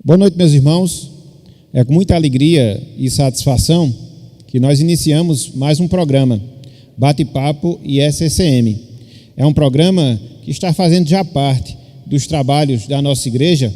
Boa noite, meus irmãos. É com muita alegria e satisfação que nós iniciamos mais um programa, Bate-Papo e SCM. É um programa que está fazendo já parte dos trabalhos da nossa igreja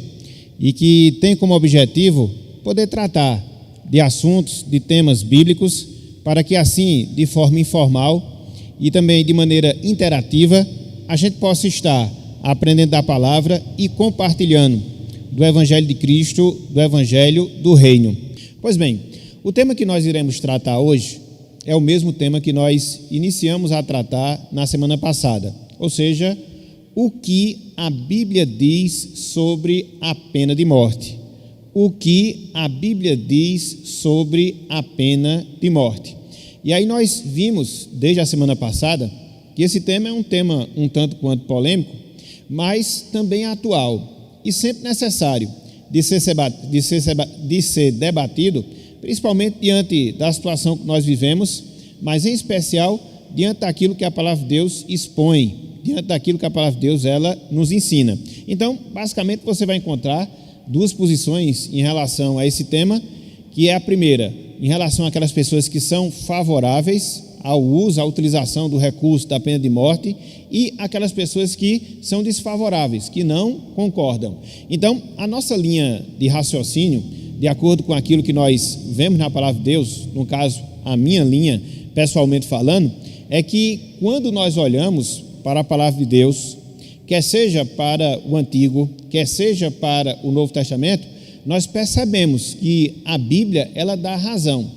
e que tem como objetivo poder tratar de assuntos, de temas bíblicos, para que assim, de forma informal e também de maneira interativa, a gente possa estar aprendendo da palavra e compartilhando do Evangelho de Cristo, do Evangelho do Reino. Pois bem, o tema que nós iremos tratar hoje é o mesmo tema que nós iniciamos a tratar na semana passada, ou seja, o que a Bíblia diz sobre a pena de morte. O que a Bíblia diz sobre a pena de morte. E aí nós vimos, desde a semana passada, que esse tema é um tema um tanto quanto polêmico, mas também atual e sempre necessário de ser debatido, principalmente diante da situação que nós vivemos, mas em especial diante daquilo que a palavra de Deus expõe, diante daquilo que a palavra de Deus ela nos ensina. Então, basicamente, você vai encontrar duas posições em relação a esse tema, que é a primeira, em relação àquelas pessoas que são favoráveis ao uso, à utilização do recurso da pena de morte, e aquelas pessoas que são desfavoráveis, que não concordam. Então, a nossa linha de raciocínio, de acordo com aquilo que nós vemos na palavra de Deus, no caso, a minha linha, pessoalmente falando, é que quando nós olhamos para a palavra de Deus, quer seja para o Antigo, quer seja para o Novo Testamento, nós percebemos que a Bíblia, ela dá razão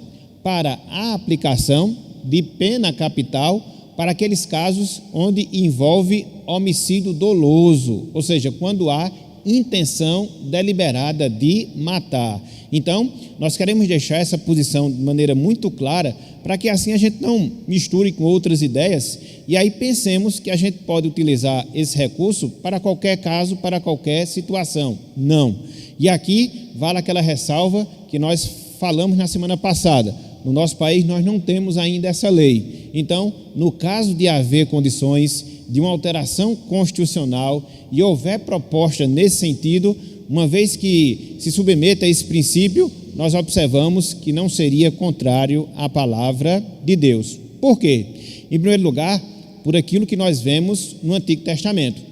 para a aplicação de pena capital para aqueles casos onde envolve homicídio doloso, ou seja, quando há intenção deliberada de matar. Então, nós queremos deixar essa posição de maneira muito clara, para que assim a gente não misture com outras ideias, e aí pensemos que a gente pode utilizar esse recurso para qualquer caso, para qualquer situação. Não. E aqui vale aquela ressalva que nós falamos na semana passada. No nosso país nós não temos ainda essa lei. Então, no caso de haver condições de uma alteração constitucional e houver proposta nesse sentido, uma vez que se submeta a esse princípio, nós observamos que não seria contrário à palavra de Deus. Por quê? Em primeiro lugar, por aquilo que nós vemos no Antigo Testamento.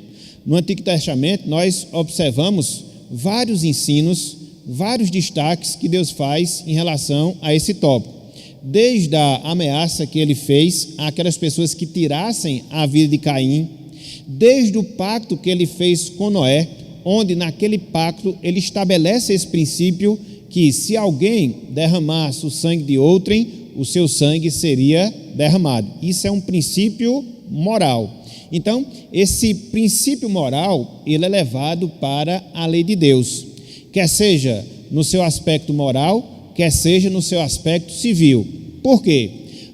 No Antigo Testamento nós observamos vários ensinos, vários destaques que Deus faz em relação a esse tópico. Desde a ameaça que ele fez àquelas pessoas que tirassem a vida de Caim, desde o pacto que ele fez com Noé, onde naquele pacto ele estabelece esse princípio que se alguém derramasse o sangue de outrem, o seu sangue seria derramado. Isso é um princípio moral. Então, esse princípio moral, ele é levado para a lei de Deus, quer seja no seu aspecto moral, quer seja no seu aspecto civil. Por quê?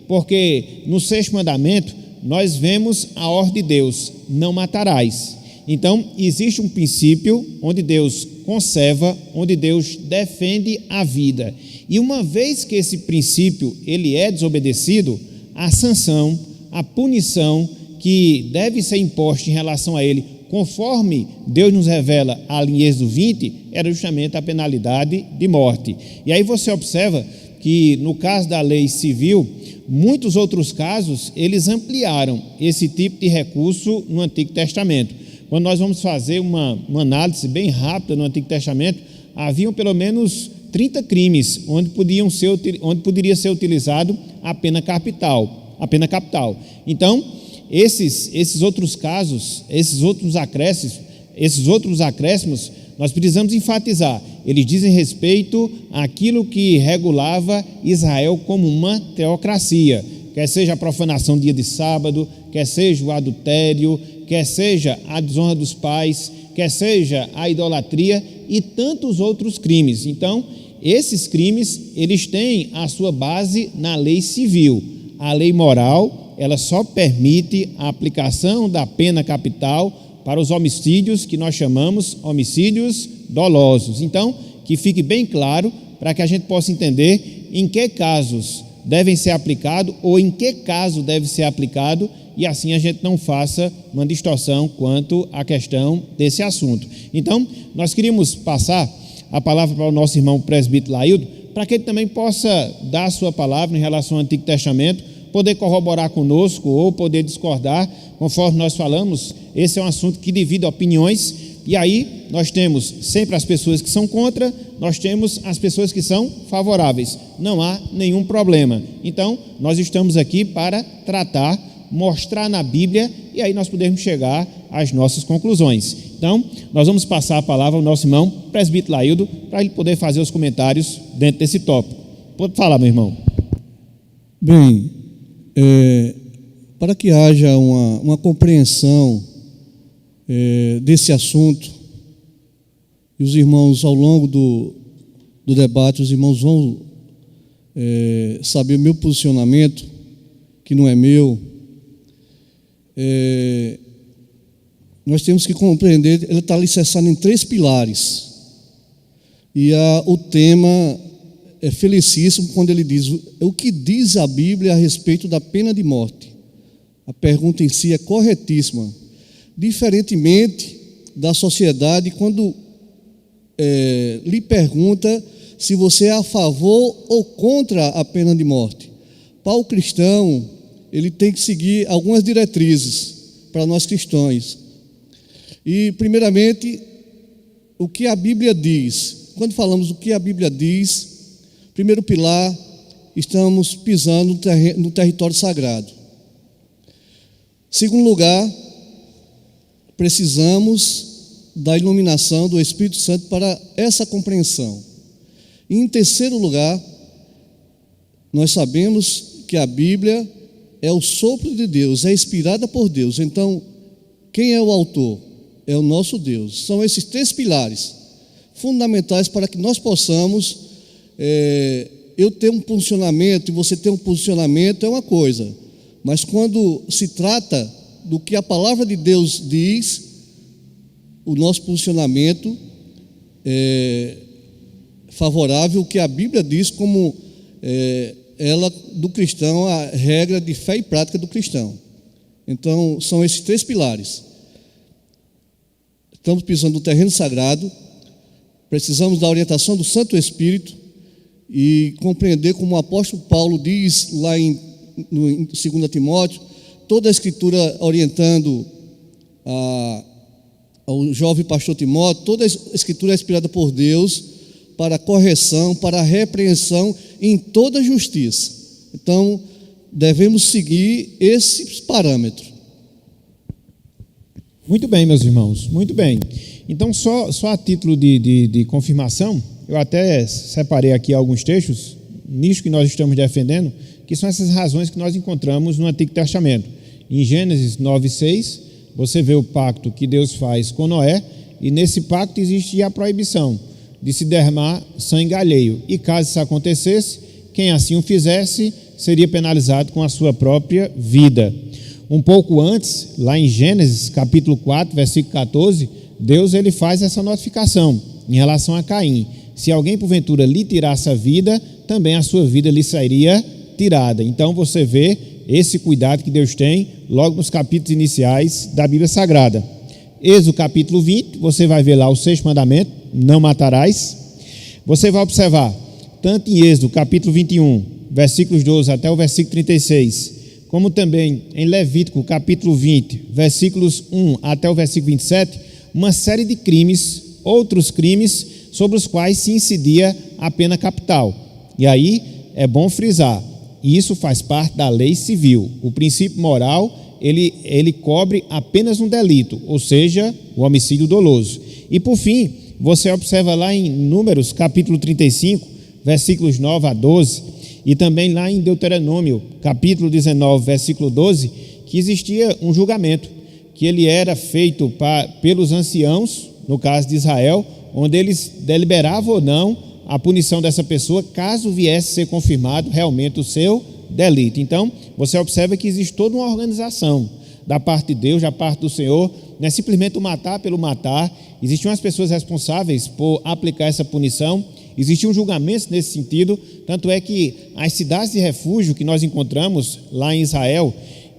Porque no sexto mandamento nós vemos a ordem de Deus, não matarás. Então, existe um princípio onde Deus conserva, onde Deus defende a vida. E uma vez que esse princípio ele é desobedecido, a sanção, a punição que deve ser imposta em relação a ele, conforme Deus nos revela ali em Êxodo 20, era justamente a penalidade de morte. E aí você observa que no caso da lei civil, muitos outros casos, eles ampliaram esse tipo de recurso no Antigo Testamento. Quando nós vamos fazer uma análise bem rápida no Antigo Testamento, haviam pelo menos 30 crimes onde poderia ser utilizado a pena capital. Então, esses outros casos, esses outros acréscimos, nós precisamos enfatizar. Eles dizem respeito àquilo que regulava Israel como uma teocracia, quer seja a profanação do dia de sábado, quer seja o adultério, quer seja a desonra dos pais, quer seja a idolatria e tantos outros crimes. Então, esses crimes, eles têm a sua base na lei civil. A lei moral, ela só permite a aplicação da pena capital para os homicídios que nós chamamos homicídios dolosos. Então, que fique bem claro para que a gente possa entender em que casos devem ser aplicados ou em que caso deve ser aplicado, e assim a gente não faça uma distorção quanto à questão desse assunto. Então, nós queríamos passar a palavra para o nosso irmão presbítero Laildo, para que ele também possa dar a sua palavra em relação ao Antigo Testamento, poder corroborar conosco ou poder discordar, conforme nós falamos. Esse é um assunto que divide opiniões, e aí nós temos sempre as pessoas que são contra, nós temos as pessoas que são favoráveis, não há nenhum problema. Então nós estamos aqui para tratar, mostrar na Bíblia, e aí nós podemos chegar às nossas conclusões. Então nós vamos passar a palavra ao nosso irmão presbítero Laildo, para ele poder fazer os comentários dentro desse tópico. Pode falar, meu irmão. Bem, para que haja uma compreensão desse assunto, e os irmãos, ao longo do debate, os irmãos vão saber o meu posicionamento, que não é meu. Nós temos que compreender, ele está alicerçado em 3 pilares, e o tema é felicíssimo quando ele diz: o que diz a Bíblia a respeito da pena de morte? A pergunta em si é corretíssima. Diferentemente da sociedade, quando lhe pergunta se você é a favor ou contra a pena de morte. Para o cristão, ele tem que seguir algumas diretrizes para nós cristãos. E, primeiramente, o que a Bíblia diz. Quando falamos o que a Bíblia diz, primeiro pilar, estamos pisando no território sagrado. Segundo lugar, precisamos da iluminação do Espírito Santo para essa compreensão. E em terceiro lugar, nós sabemos que a Bíblia é o sopro de Deus, é inspirada por Deus. Então, quem é o autor? É o nosso Deus. São esses 3 pilares fundamentais para que nós possamos, eu ter um posicionamento e você ter um posicionamento é uma coisa, mas quando se trata do que a palavra de Deus diz, o nosso posicionamento é favorável ao que a Bíblia diz como ela do cristão, a regra de fé e prática do cristão. Então, são esses 3 pilares. Estamos pisando no terreno sagrado, precisamos da orientação do Santo Espírito e compreender, como o apóstolo Paulo diz lá em 2 Timóteo, toda a Escritura orientando ao jovem pastor Timóteo, toda a Escritura é inspirada por Deus para a correção, para a repreensão em toda a justiça. Então, devemos seguir esses parâmetros. Muito bem, meus irmãos, muito bem. Então, só a título de confirmação, eu até separei aqui alguns textos, nisso que nós estamos defendendo, que são essas razões que nós encontramos no Antigo Testamento. Em Gênesis 9:6, você vê o pacto que Deus faz com Noé, e nesse pacto existe a proibição de se derramar sangue alheio. E caso isso acontecesse, quem assim o fizesse seria penalizado com a sua própria vida. Um pouco antes, lá em Gênesis capítulo 4, versículo 14, Deus ele faz essa notificação em relação a Caim: se alguém porventura lhe tirasse a vida, também a sua vida lhe seria tirada. Então você vê esse cuidado que Deus tem logo nos capítulos iniciais da Bíblia Sagrada. Êxodo capítulo 20, você vai ver lá o 6º mandamento: não matarás. Você vai observar, tanto em Êxodo capítulo 21, versículos 12 até o versículo 36, como também em Levítico capítulo 20, versículos 1 até o versículo 27, uma série de crimes, outros crimes, sobre os quais se incidia a pena capital. E aí é bom frisar, isso faz parte da lei civil. O princípio moral, ele cobre apenas um delito, ou seja, o homicídio doloso. E por fim, você observa lá em Números capítulo 35, versículos 9 a 12, e também lá em Deuteronômio capítulo 19, versículo 12, que existia um julgamento, que ele era feito pelos anciãos, no caso de Israel, onde eles deliberavam ou não a punição dessa pessoa, caso viesse a ser confirmado realmente o seu delito. Então, você observa que existe toda uma organização da parte de Deus, da parte do Senhor, não é simplesmente o matar pelo matar. Existiam as pessoas responsáveis por aplicar essa punição, existiam julgamentos nesse sentido, tanto é que as cidades de refúgio que nós encontramos lá em Israel,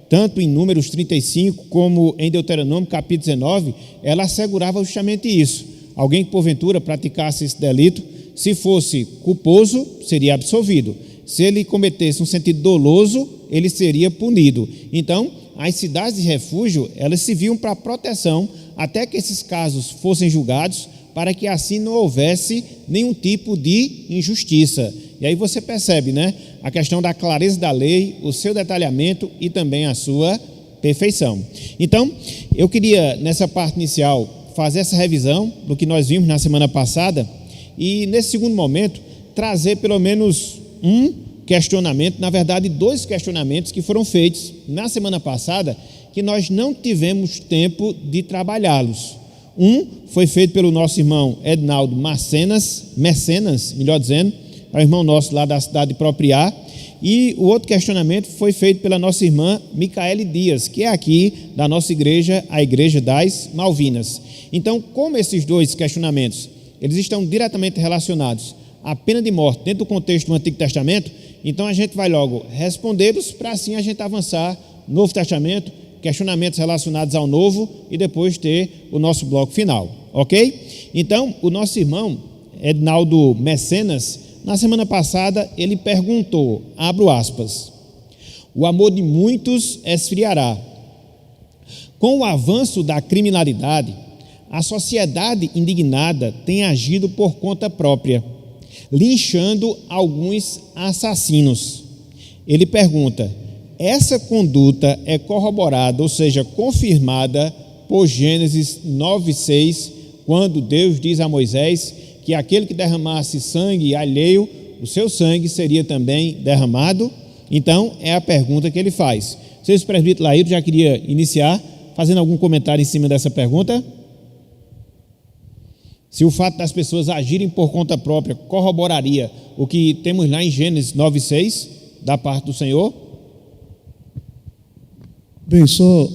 tanto em Números 35 como em Deuteronômio capítulo 19, ela assegurava justamente isso. alguém que porventura praticasse esse delito, se fosse culposo, seria absolvido. Se ele cometesse um sentido doloso, ele seria punido. Então, as cidades de refúgio, elas serviam para proteção até que esses casos fossem julgados, para que assim não houvesse nenhum tipo de injustiça. E aí você percebe, né, a questão da clareza da lei, o seu detalhamento e também a sua perfeição. Então, eu queria, nessa parte inicial, fazer essa revisão do que nós vimos na semana passada e, nesse segundo momento, trazer pelo menos um questionamento, na verdade, 2 questionamentos que foram feitos na semana passada, que nós não tivemos tempo de trabalhá-los. Um foi feito pelo nosso irmão Ednaldo Mecenas, melhor dizendo, é o irmão nosso lá da cidade de Propriá, e o outro questionamento foi feito pela nossa irmã Micaele Dias, que é aqui da nossa igreja, a Igreja das Malvinas. Então, como esses 2 questionamentos, eles estão diretamente relacionados à pena de morte dentro do contexto do Antigo Testamento, então a gente vai logo respondê-los para assim a gente avançar no Novo Testamento, questionamentos relacionados ao Novo e depois ter o nosso bloco final, ok? Então, o nosso irmão Ednaldo Mecenas, na semana passada, ele perguntou, abro aspas, o amor de muitos esfriará. Com o avanço da criminalidade, a sociedade indignada tem agido por conta própria, linchando alguns assassinos. Ele pergunta, essa conduta é corroborada, ou seja, confirmada por Gênesis 9:6, quando Deus diz a Moisés que aquele que derramasse sangue alheio, o seu sangue seria também derramado? Então, é a pergunta que ele faz. Vocês, presbítero Laíro, já queria iniciar fazendo algum comentário em cima dessa pergunta? Se o fato das pessoas agirem por conta própria corroboraria o que temos lá em Gênesis 9:6, da parte do Senhor? Bem, só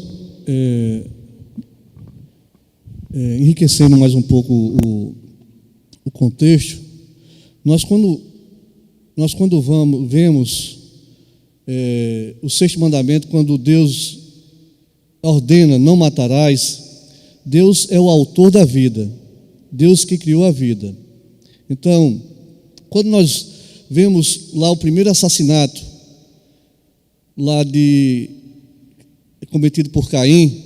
enriquecendo mais um pouco o contexto, nós quando vemos o 6º mandamento, quando Deus ordena não matarás, Deus é o autor da vida, Deus que criou a vida. Então, quando nós vemos lá o primeiro assassinato cometido por Caim,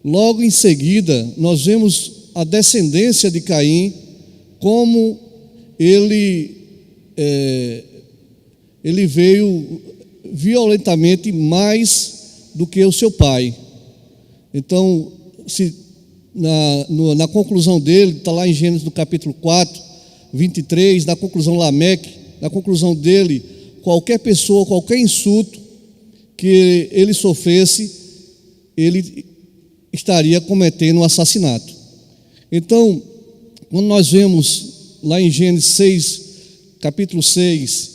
logo em seguida nós vemos a descendência de Caim, como ele veio violentamente mais do que o seu pai. Então, na conclusão dele, está lá em Gênesis no capítulo 4, 23, na conclusão Lameque, na conclusão dele, qualquer pessoa, qualquer insulto que ele sofresse, ele estaria cometendo um assassinato. Então, quando nós vemos lá em Gênesis 6, capítulo 6,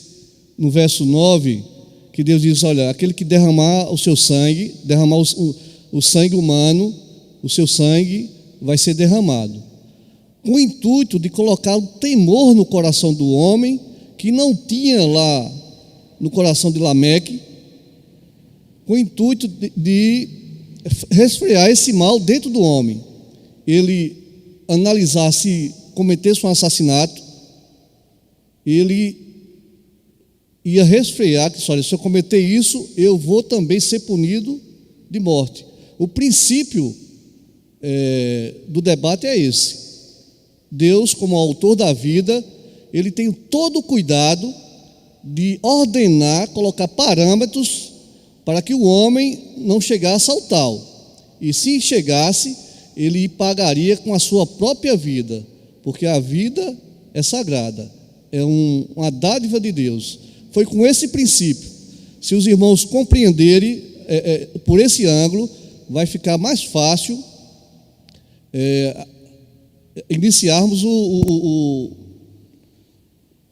no verso 9, que Deus diz, olha, aquele que derramar o seu sangue, derramar o sangue humano, o seu sangue vai ser derramado, com o intuito de colocar o temor no coração do homem, que não tinha lá no coração de Lameque, com o intuito de resfriar esse mal dentro do homem. Ele analisar se cometesse um assassinato, ele ia resfriar, que olha, se eu cometer isso, eu vou também ser punido de morte. O princípio do debate é esse. Deus, como autor da vida, ele tem todo o cuidado de ordenar, colocar parâmetros para que o homem não chegasse ao tal. E se chegasse, ele pagaria com a sua própria vida, porque a vida é sagrada, é uma dádiva de Deus. Foi com esse princípio. Se os irmãos compreenderem por esse ângulo, vai ficar mais fácil iniciarmos o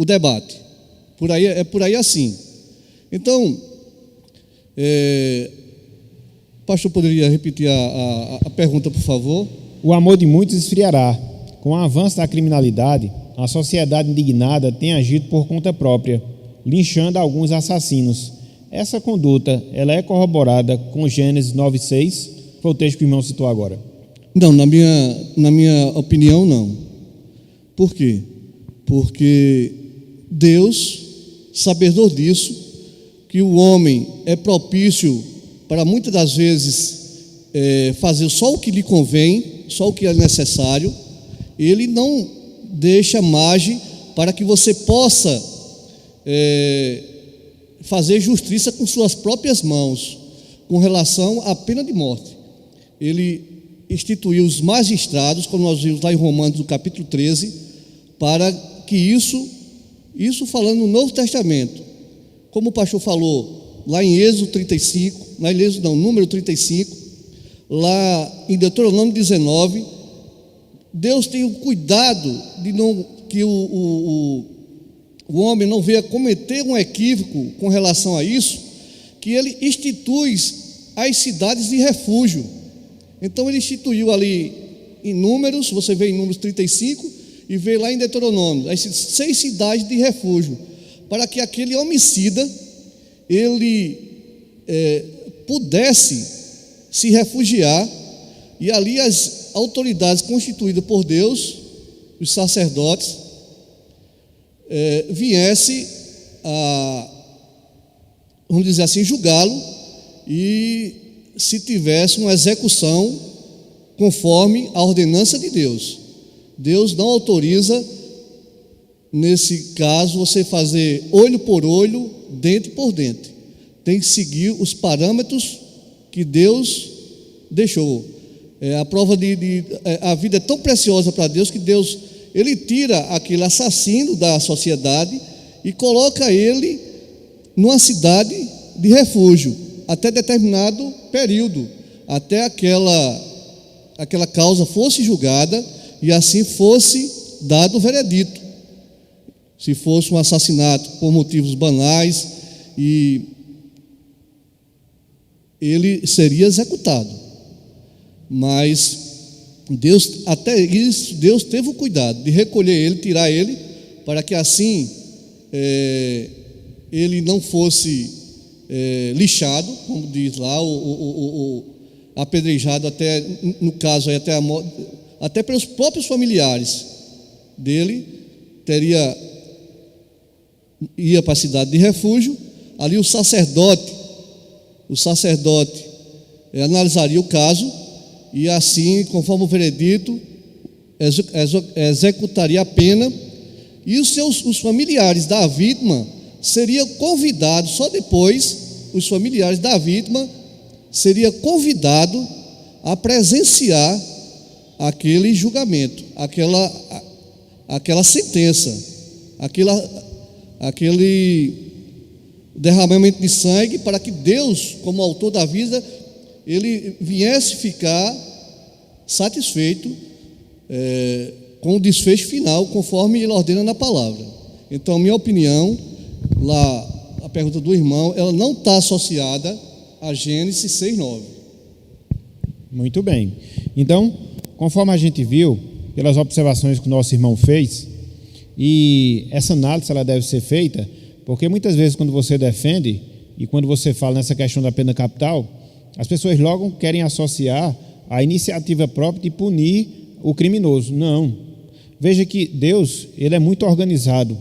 debate. É por aí assim. Então, pastor, poderia repetir a pergunta, por favor? O amor de muitos esfriará. Com o avanço da criminalidade, a sociedade indignada tem agido por conta própria, linchando alguns assassinos. Essa conduta, ela é corroborada com Gênesis 9:6, foi o texto que o irmão citou agora. Não, na minha opinião, não. Por quê? Porque Deus, sabedor disso, que o homem é propício para muitas das vezes fazer só o que lhe convém, só o que é necessário, Ele não deixa margem para que você possa fazer justiça com suas próprias mãos, com relação à pena de morte. Ele instituiu os magistrados, como nós vimos lá em Romanos, no capítulo 13, para que isso falando no Novo Testamento, como o pastor falou, lá em Êxodo 35, número 35, lá em Deuteronômio 19, Deus tem o cuidado de que o homem não venha cometer um equívoco com relação a isso, que ele institui as cidades de refúgio. Então ele instituiu ali em Números, você vê em Números 35 e vê lá em Deuteronômio, as 6 cidades de refúgio, para que aquele homicida ele pudesse se refugiar, e ali as autoridades constituídas por Deus, os sacerdotes, viesse a, vamos dizer assim, julgá-lo, e se tivesse uma execução conforme a ordenança de Deus. Deus não autoriza, nesse caso, você fazer olho por olho, dente por dente. Tem que seguir os parâmetros que Deus deixou. A prova a vida é tão preciosa para Deus que Deus, Ele tira aquele assassino da sociedade e coloca ele numa cidade de refúgio, até determinado período, até aquela causa fosse julgada e assim fosse dado o veredito. Se fosse um assassinato por motivos banais, e ele seria executado. Mas Deus, até isso, Deus teve o cuidado de recolher ele, tirar ele, para que assim ele não fosse lixado, como diz lá, apedrejado até, no caso aí, até a morte, até pelos próprios familiares dele. Ia para a cidade de refúgio. Ali o sacerdote analisaria o caso e assim, conforme o veredito, executaria a pena, e os familiares da vítima seriam convidados, só depois os familiares da vítima seriam convidados a presenciar aquele julgamento, aquela sentença, aquele derramamento de sangue, para que Deus, como autor da vida, Ele viesse ficar satisfeito com o desfecho final, conforme Ele ordena na palavra. Então, minha opinião, lá, a pergunta do irmão, ela não está associada a Gênesis 6:9. Muito bem. Então, conforme a gente viu, pelas observações que o nosso irmão fez, e essa análise ela deve ser feita, porque muitas vezes quando você defende e quando você fala nessa questão da pena capital, as pessoas logo querem associar a iniciativa própria de punir o criminoso. Não. Veja que Deus, Ele é muito organizado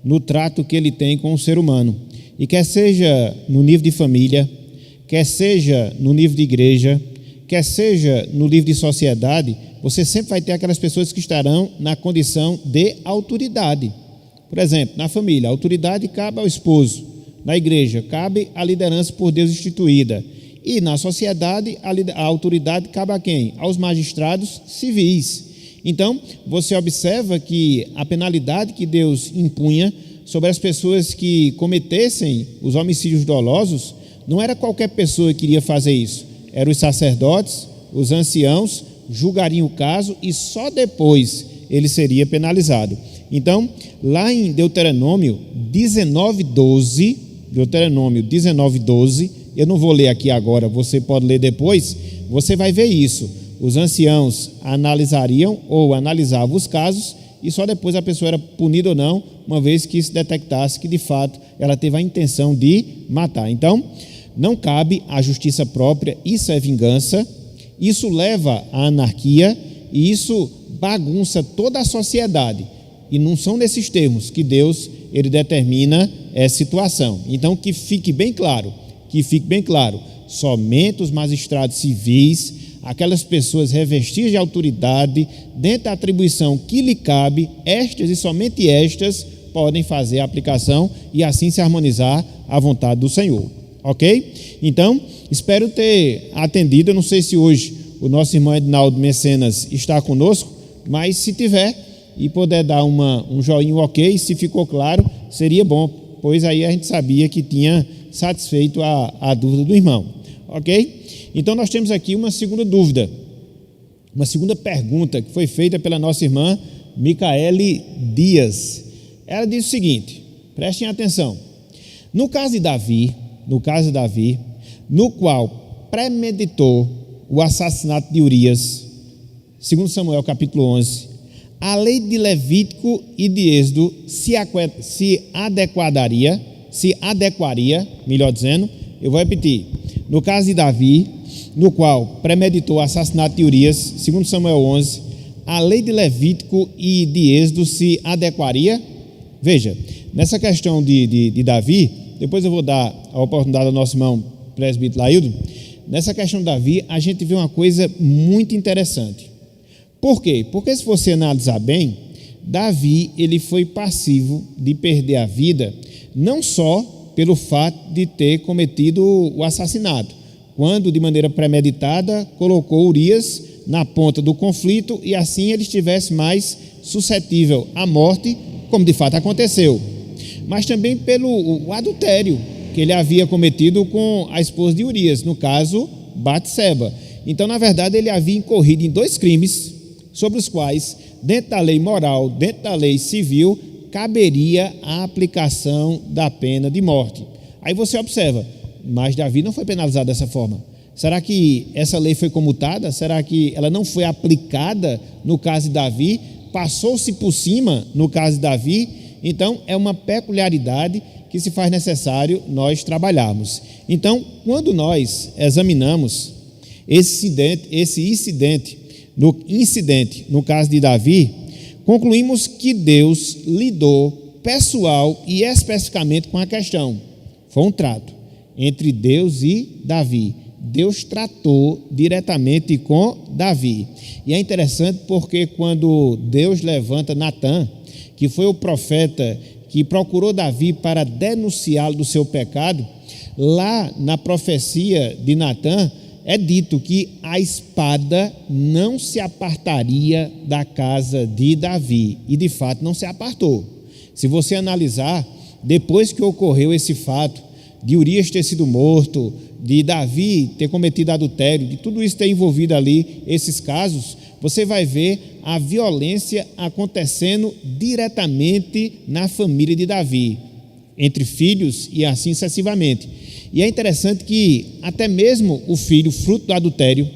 no trato que Ele tem com o ser humano. E quer seja no nível de família, quer seja no nível de igreja, quer seja no nível de sociedade, você sempre vai ter aquelas pessoas que estarão na condição de autoridade. Por exemplo, na família, a autoridade cabe ao esposo. Na igreja, cabe a liderança por Deus instituída. E na sociedade, a autoridade cabe a quem? Aos magistrados civis. Então, você observa que a penalidade que Deus impunha sobre as pessoas que cometessem os homicídios dolosos, não era qualquer pessoa que iria fazer isso. Eram os sacerdotes, os anciãos, julgariam o caso e só depois ele seria penalizado. Então, lá em Deuteronômio 19:12, eu não vou ler aqui agora, você pode ler depois, você vai ver isso. Os anciãos analisavam os casos e só depois a pessoa era punida ou não, uma vez que se detectasse que de fato ela teve a intenção de matar. Então, não cabe a justiça própria, isso é vingança, isso leva à anarquia e isso bagunça toda a sociedade. E não são nesses termos que Deus ele determina essa situação. Então, que fique bem claro, somente os magistrados civis, aquelas pessoas revestidas de autoridade, dentro da atribuição que lhe cabe, estas e somente estas podem fazer a aplicação e assim se harmonizar à vontade do Senhor. Ok? Então, espero ter atendido. Eu não sei se hoje o nosso irmão Edinaldo Mecenas está conosco, mas se tiver e puder dar um joinha ok, se ficou claro, seria bom, pois aí a gente sabia que tinha satisfeito a dúvida do irmão. Ok? Então nós temos aqui uma segunda dúvida, uma segunda pergunta que foi feita pela nossa irmã Micaele Dias. Ela diz o seguinte, prestem atenção: no caso de Davi, no qual premeditou o assassinato de Urias, segundo Samuel capítulo 11, a lei de Levítico e de Êxodo se adequaria, melhor dizendo, eu vou repetir, no caso de Davi, no qual premeditou o assassinato de Urias, segundo Samuel 11, a lei de Levítico e de Êxodo se adequaria? Veja, nessa questão de Davi, depois eu vou dar a oportunidade ao nosso irmão presbítero Laildo. Nessa questão de Davi, a gente vê uma coisa muito interessante. Por quê? Porque se você analisar bem, Davi ele foi passivo de perder a vida, não só pelo fato de ter cometido o assassinato, quando de maneira premeditada colocou Urias na ponta do conflito e assim ele estivesse mais suscetível à morte, como de fato aconteceu, mas também pelo adultério que ele havia cometido com a esposa de Urias, no caso Batseba. Então, na verdade, ele havia incorrido em 2 crimes sobre os quais, dentro da lei moral, dentro da lei civil, caberia a aplicação da pena de morte. Aí você observa, mas Davi não foi penalizado dessa forma. Será que essa lei foi comutada? Será que ela não foi aplicada no caso de Davi? Passou-se por cima no caso de Davi? Então, é uma peculiaridade que se faz necessário nós trabalharmos. Então, quando nós examinamos esse incidente, no caso de Davi, concluímos que Deus lidou pessoal e especificamente com a questão. Foi um trato entre Deus e Davi. Deus tratou diretamente com Davi. E é interessante porque quando Deus levanta Natã, que foi o profeta que procurou Davi para denunciá-lo do seu pecado, lá na profecia de Natã, é dito que a espada não se apartaria da casa de Davi. E de fato não se apartou. Se você analisar, depois que ocorreu esse fato, de Urias ter sido morto, de Davi ter cometido adultério, de tudo isso ter envolvido ali esses casos, você vai ver a violência acontecendo diretamente na família de Davi, entre filhos e assim sucessivamente. E é interessante que até mesmo o filho, fruto do adultério,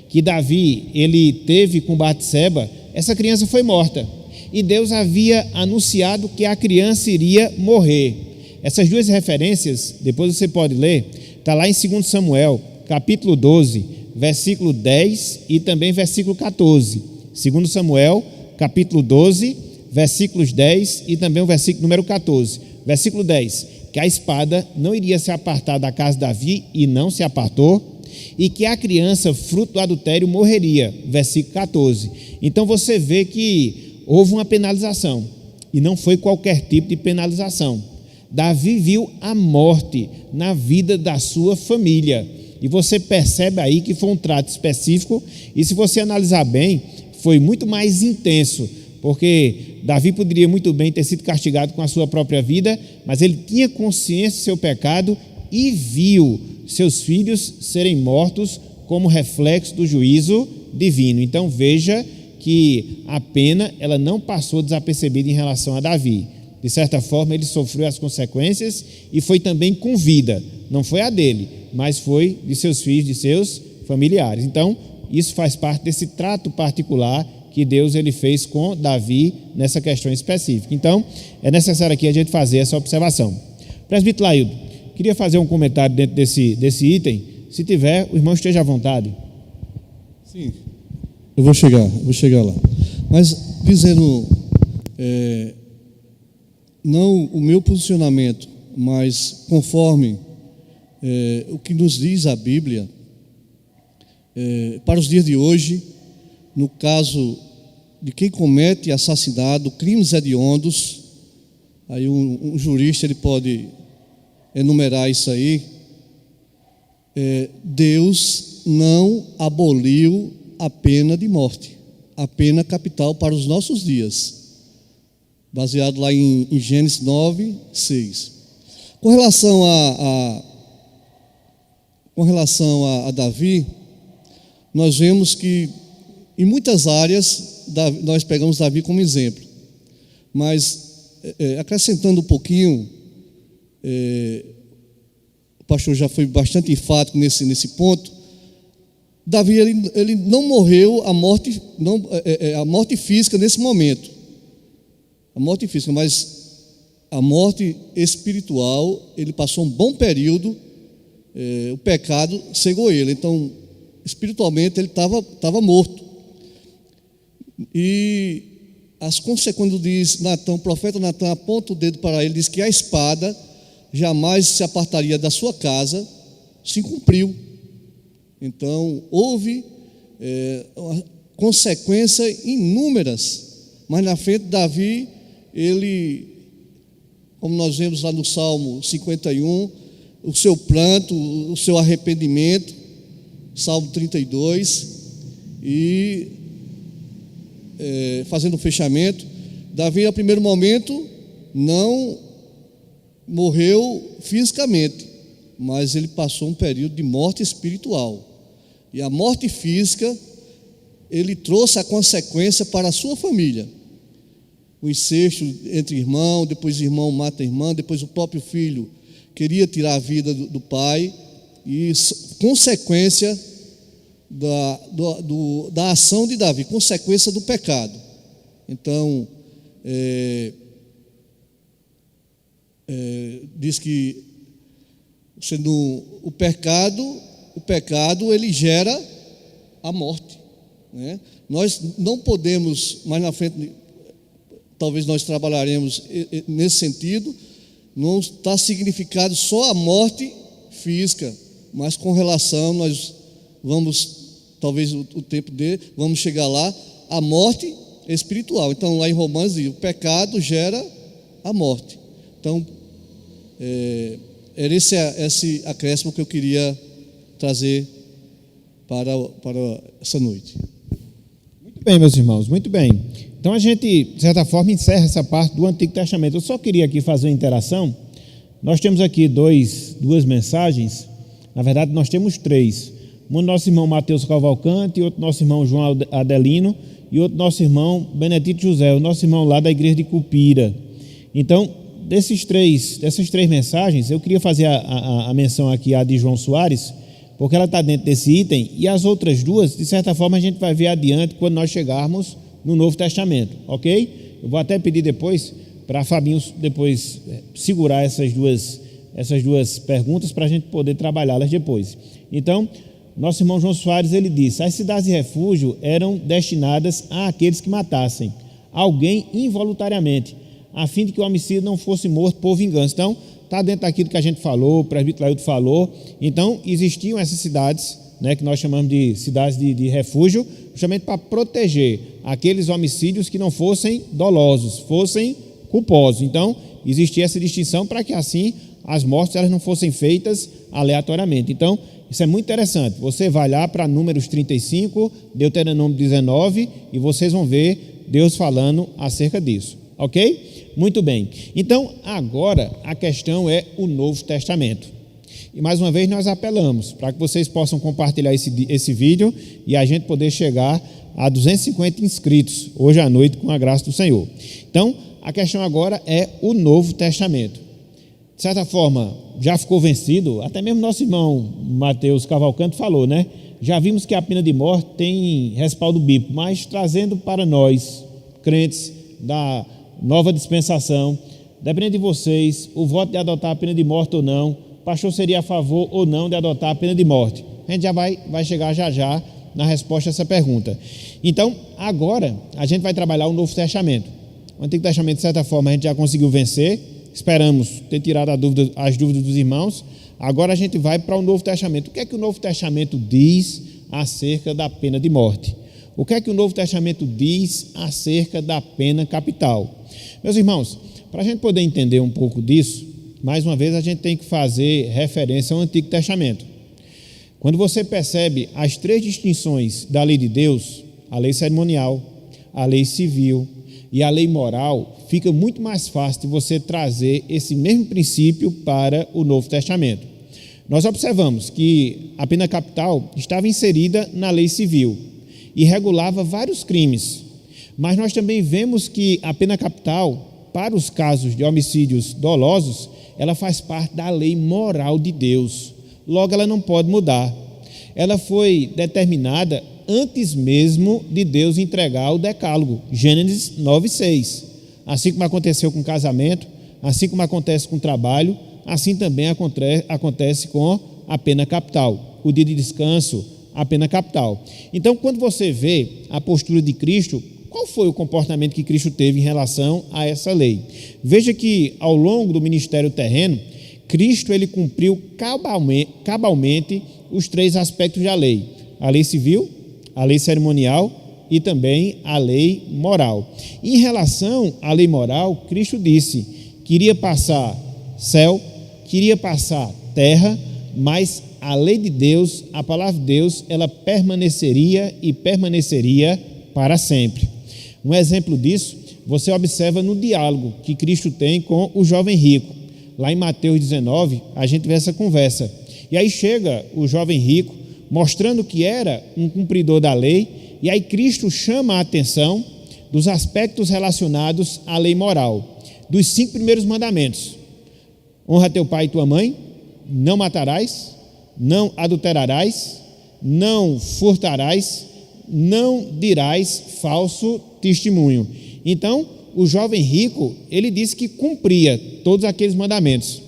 que Davi ele teve com Batseba, essa criança foi morta. E Deus havia anunciado que a criança iria morrer. Essas 2 referências, depois você pode ler, está lá em 2 Samuel, capítulo 12, versículo 10 e também versículo 14. 2 Samuel, capítulo 12, versículos 10 e também o versículo número 14. Versículo 10, que a espada não iria se apartar da casa de Davi e não se apartou, e que a criança, fruto do adultério, morreria. Versículo 14. Então você vê que houve uma penalização, e não foi qualquer tipo de penalização. Davi viu a morte na vida da sua família, e você percebe aí que foi um trato específico, e se você analisar bem, foi muito mais intenso, porque Davi poderia muito bem ter sido castigado com a sua própria vida, mas ele tinha consciência do seu pecado e viu seus filhos serem mortos como reflexo do juízo divino. Então veja que a pena ela não passou desapercebida em relação a Davi. De certa forma ele sofreu as consequências e foi também com vida, não foi a dele, mas foi de seus filhos, de seus familiares. Então isso faz parte desse trato particular que Deus ele fez com Davi nessa questão específica. Então, é necessário aqui a gente fazer essa observação. Presbítero Laildo, queria fazer um comentário dentro desse item. Se tiver, o irmão esteja à vontade. Sim, eu vou chegar lá. Mas dizendo, não o meu posicionamento, mas conforme o que nos diz a Bíblia, para os dias de hoje, no caso de quem comete assassinato, crimes hediondos, aí um jurista ele pode enumerar isso aí. Deus não aboliu a pena de morte, a pena capital para os nossos dias, baseado lá em Gênesis 9, 6. Com relação a Davi, nós vemos que em muitas áreas nós pegamos Davi como exemplo, mas acrescentando um pouquinho, o pastor já foi bastante enfático nesse ponto. Davi ele não morreu a morte física nesse momento, a morte física, mas a morte espiritual, ele passou um bom período, o pecado cegou ele, então espiritualmente ele estava morto. E as consequências, diz Natã, o profeta Natã aponta o dedo para ele, diz que a espada jamais se apartaria da sua casa, se cumpriu. Então houve consequências inúmeras, mas na frente Davi, ele, como nós vemos lá no Salmo 51, o seu pranto, o seu arrependimento, Salmo 32, e fazendo um fechamento, Davi, a primeiro momento, não morreu fisicamente, mas ele passou um período de morte espiritual. E a morte física, ele trouxe a consequência para a sua família. O incesto entre irmãos, depois o irmão mata a irmã, depois o próprio filho queria tirar a vida do pai, e consequência da ação de Davi, consequência do pecado. Então, diz que sendo o pecado ele gera a morte, né? Nós não podemos, mais na frente, talvez nós trabalharemos nesse sentido, não está significado só a morte física, mas com relação, nós vamos, talvez o tempo vamos chegar lá, a morte espiritual. Então lá em Romanos diz, o pecado gera a morte. Então, era esse acréscimo que eu queria trazer para essa noite. Muito bem, meus irmãos, muito bem. Então a gente, de certa forma, encerra essa parte do Antigo Testamento. Eu só queria aqui fazer uma interação. Nós temos aqui duas mensagens, na verdade nós temos três. Um do nosso irmão Mateus Cavalcante, outro nosso irmão João Adelino e outro nosso irmão Benedito José, o nosso irmão lá da igreja de Cupira. Então, dessas três mensagens, eu queria fazer a menção aqui à de João Soares, porque ela está dentro desse item, e as outras duas, de certa forma, a gente vai ver adiante quando nós chegarmos no Novo Testamento, ok? Eu vou até pedir depois para Fabinho depois segurar essas duas perguntas para a gente poder trabalhá-las depois. Então, nosso irmão João Soares, ele disse: as cidades de refúgio eram destinadas àqueles que matassem alguém involuntariamente, a fim de que o homicídio não fosse morto por vingança. Então, está dentro daquilo que a gente falou, o presbítero Laildo falou. Então, existiam essas cidades, né, que nós chamamos de cidades de refúgio, justamente para proteger aqueles homicídios que não fossem dolosos, fossem culposos. Então, existia essa distinção para que assim as mortes elas não fossem feitas aleatoriamente. Então, isso é muito interessante. Você vai lá para Números 35, Deuteronômio 19, e vocês vão ver Deus falando acerca disso, ok? Muito bem. Então, agora a questão é o Novo Testamento. E mais uma vez nós apelamos para que vocês possam compartilhar esse vídeo e a gente poder chegar a 250 inscritos hoje à noite com a graça do Senhor. Então, a questão agora é o Novo Testamento. De certa forma, já ficou vencido, até mesmo nosso irmão Mateus Cavalcante falou, né? Já vimos que a pena de morte tem respaldo bíblico, mas trazendo para nós, crentes da nova dispensação, dependendo de vocês, o voto de adotar a pena de morte ou não, o pastor seria a favor ou não de adotar a pena de morte. A gente já vai chegar já na resposta a essa pergunta. Então, agora, a gente vai trabalhar o Novo Testamento. O Antigo Testamento, de certa forma, a gente já conseguiu vencer, esperamos ter tirado as dúvidas dos irmãos. Agora a gente vai para o Novo Testamento. O que é que o Novo Testamento diz acerca da pena de morte? O que é que o Novo Testamento diz acerca da pena capital? Meus irmãos, para a gente poder entender um pouco disso, mais uma vez a gente tem que fazer referência ao Antigo Testamento. Quando você percebe as três distinções da lei de Deus, a lei cerimonial, a lei civil e a lei moral, fica muito mais fácil de você trazer esse mesmo princípio para o Novo Testamento. Nós observamos que a pena capital estava inserida na lei civil e regulava vários crimes, mas nós também vemos que a pena capital, para os casos de homicídios dolosos, ela faz parte da lei moral de Deus. Logo, ela não pode mudar. Ela foi determinada antes mesmo de Deus entregar o decálogo, Gênesis 9:6. Assim como aconteceu com o casamento, assim como acontece com o trabalho, assim também acontece com a pena capital. O dia de descanso, a pena capital. Então, quando você vê a postura de Cristo, qual foi o comportamento que Cristo teve em relação a essa lei? Veja que, ao longo do ministério terreno, Cristo ele cumpriu cabalmente os três aspectos da lei: a lei civil, a lei cerimonial e também a lei moral. Em relação à lei moral, Cristo disse que iria passar céu, queria passar terra, mas a lei de Deus, a palavra de Deus, ela permaneceria e permaneceria para sempre. Um exemplo disso, você observa no diálogo que Cristo tem com o jovem rico. Lá em Mateus 19, a gente vê essa conversa. E aí chega o jovem rico, mostrando que era um cumpridor da lei, e aí Cristo chama a atenção dos aspectos relacionados à lei moral, dos 5 primeiros mandamentos: honra teu pai e tua mãe, não matarás, não adulterarás, não furtarás, não dirás falso testemunho. Então, o jovem rico, ele disse que cumpria todos aqueles mandamentos.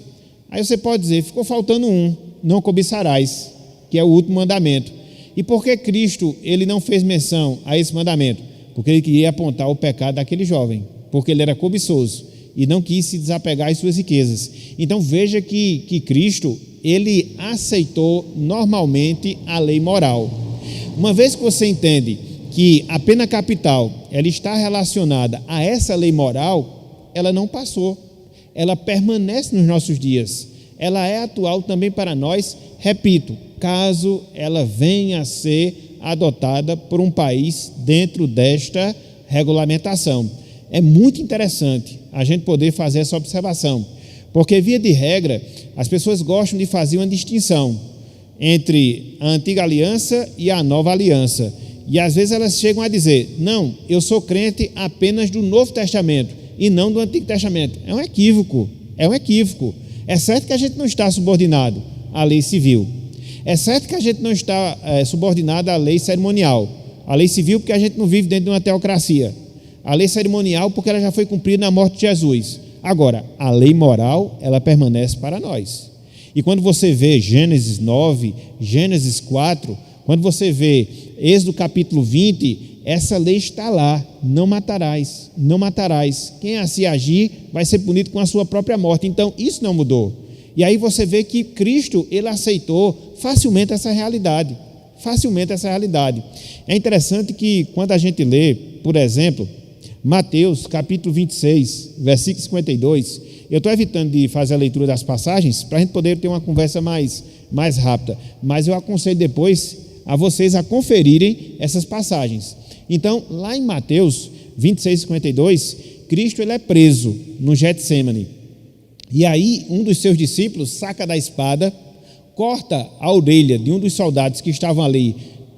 Aí você pode dizer, ficou faltando um: não cobiçarás, que é o último mandamento. E por que Cristo ele não fez menção a esse mandamento? Porque ele queria apontar o pecado daquele jovem, porque ele era cobiçoso e não quis se desapegar às suas riquezas. Então veja que Cristo ele aceitou normalmente a lei moral. Uma vez que você entende que a pena capital ela está relacionada a essa lei moral, ela não passou, ela permanece nos nossos dias, ela é atual também para nós, repito, caso ela venha a ser adotada por um país dentro desta regulamentação. É muito interessante a gente poder fazer essa observação, porque via de regra, as pessoas gostam de fazer uma distinção entre a antiga aliança e a nova aliança. E às vezes elas chegam a dizer, não, eu sou crente apenas do Novo Testamento e não do Antigo Testamento. É um equívoco, É certo que a gente não está subordinado à lei civil. É certo que a gente não está subordinado à lei cerimonial. A lei civil porque a gente não vive dentro de uma teocracia. A lei cerimonial porque ela já foi cumprida na morte de Jesus. Agora, a lei moral, ela permanece para nós. E quando você vê Gênesis 9, Gênesis 4, quando você vê Êxodo capítulo 20, essa lei está lá: não matarás, não matarás. Quem assim agir vai ser punido com a sua própria morte. Então, isso não mudou. E aí você vê que Cristo, ele aceitou facilmente essa realidade. É interessante que quando a gente lê, por exemplo, Mateus capítulo 26, versículo 52, eu estou evitando de fazer a leitura das passagens para a gente poder ter uma conversa mais rápida, mas eu aconselho depois a vocês a conferirem essas passagens. Então, lá em Mateus 26, 52, Cristo ele é preso no Getsêmani. E aí, um dos seus discípulos saca da espada, corta a orelha de um dos soldados que estavam ali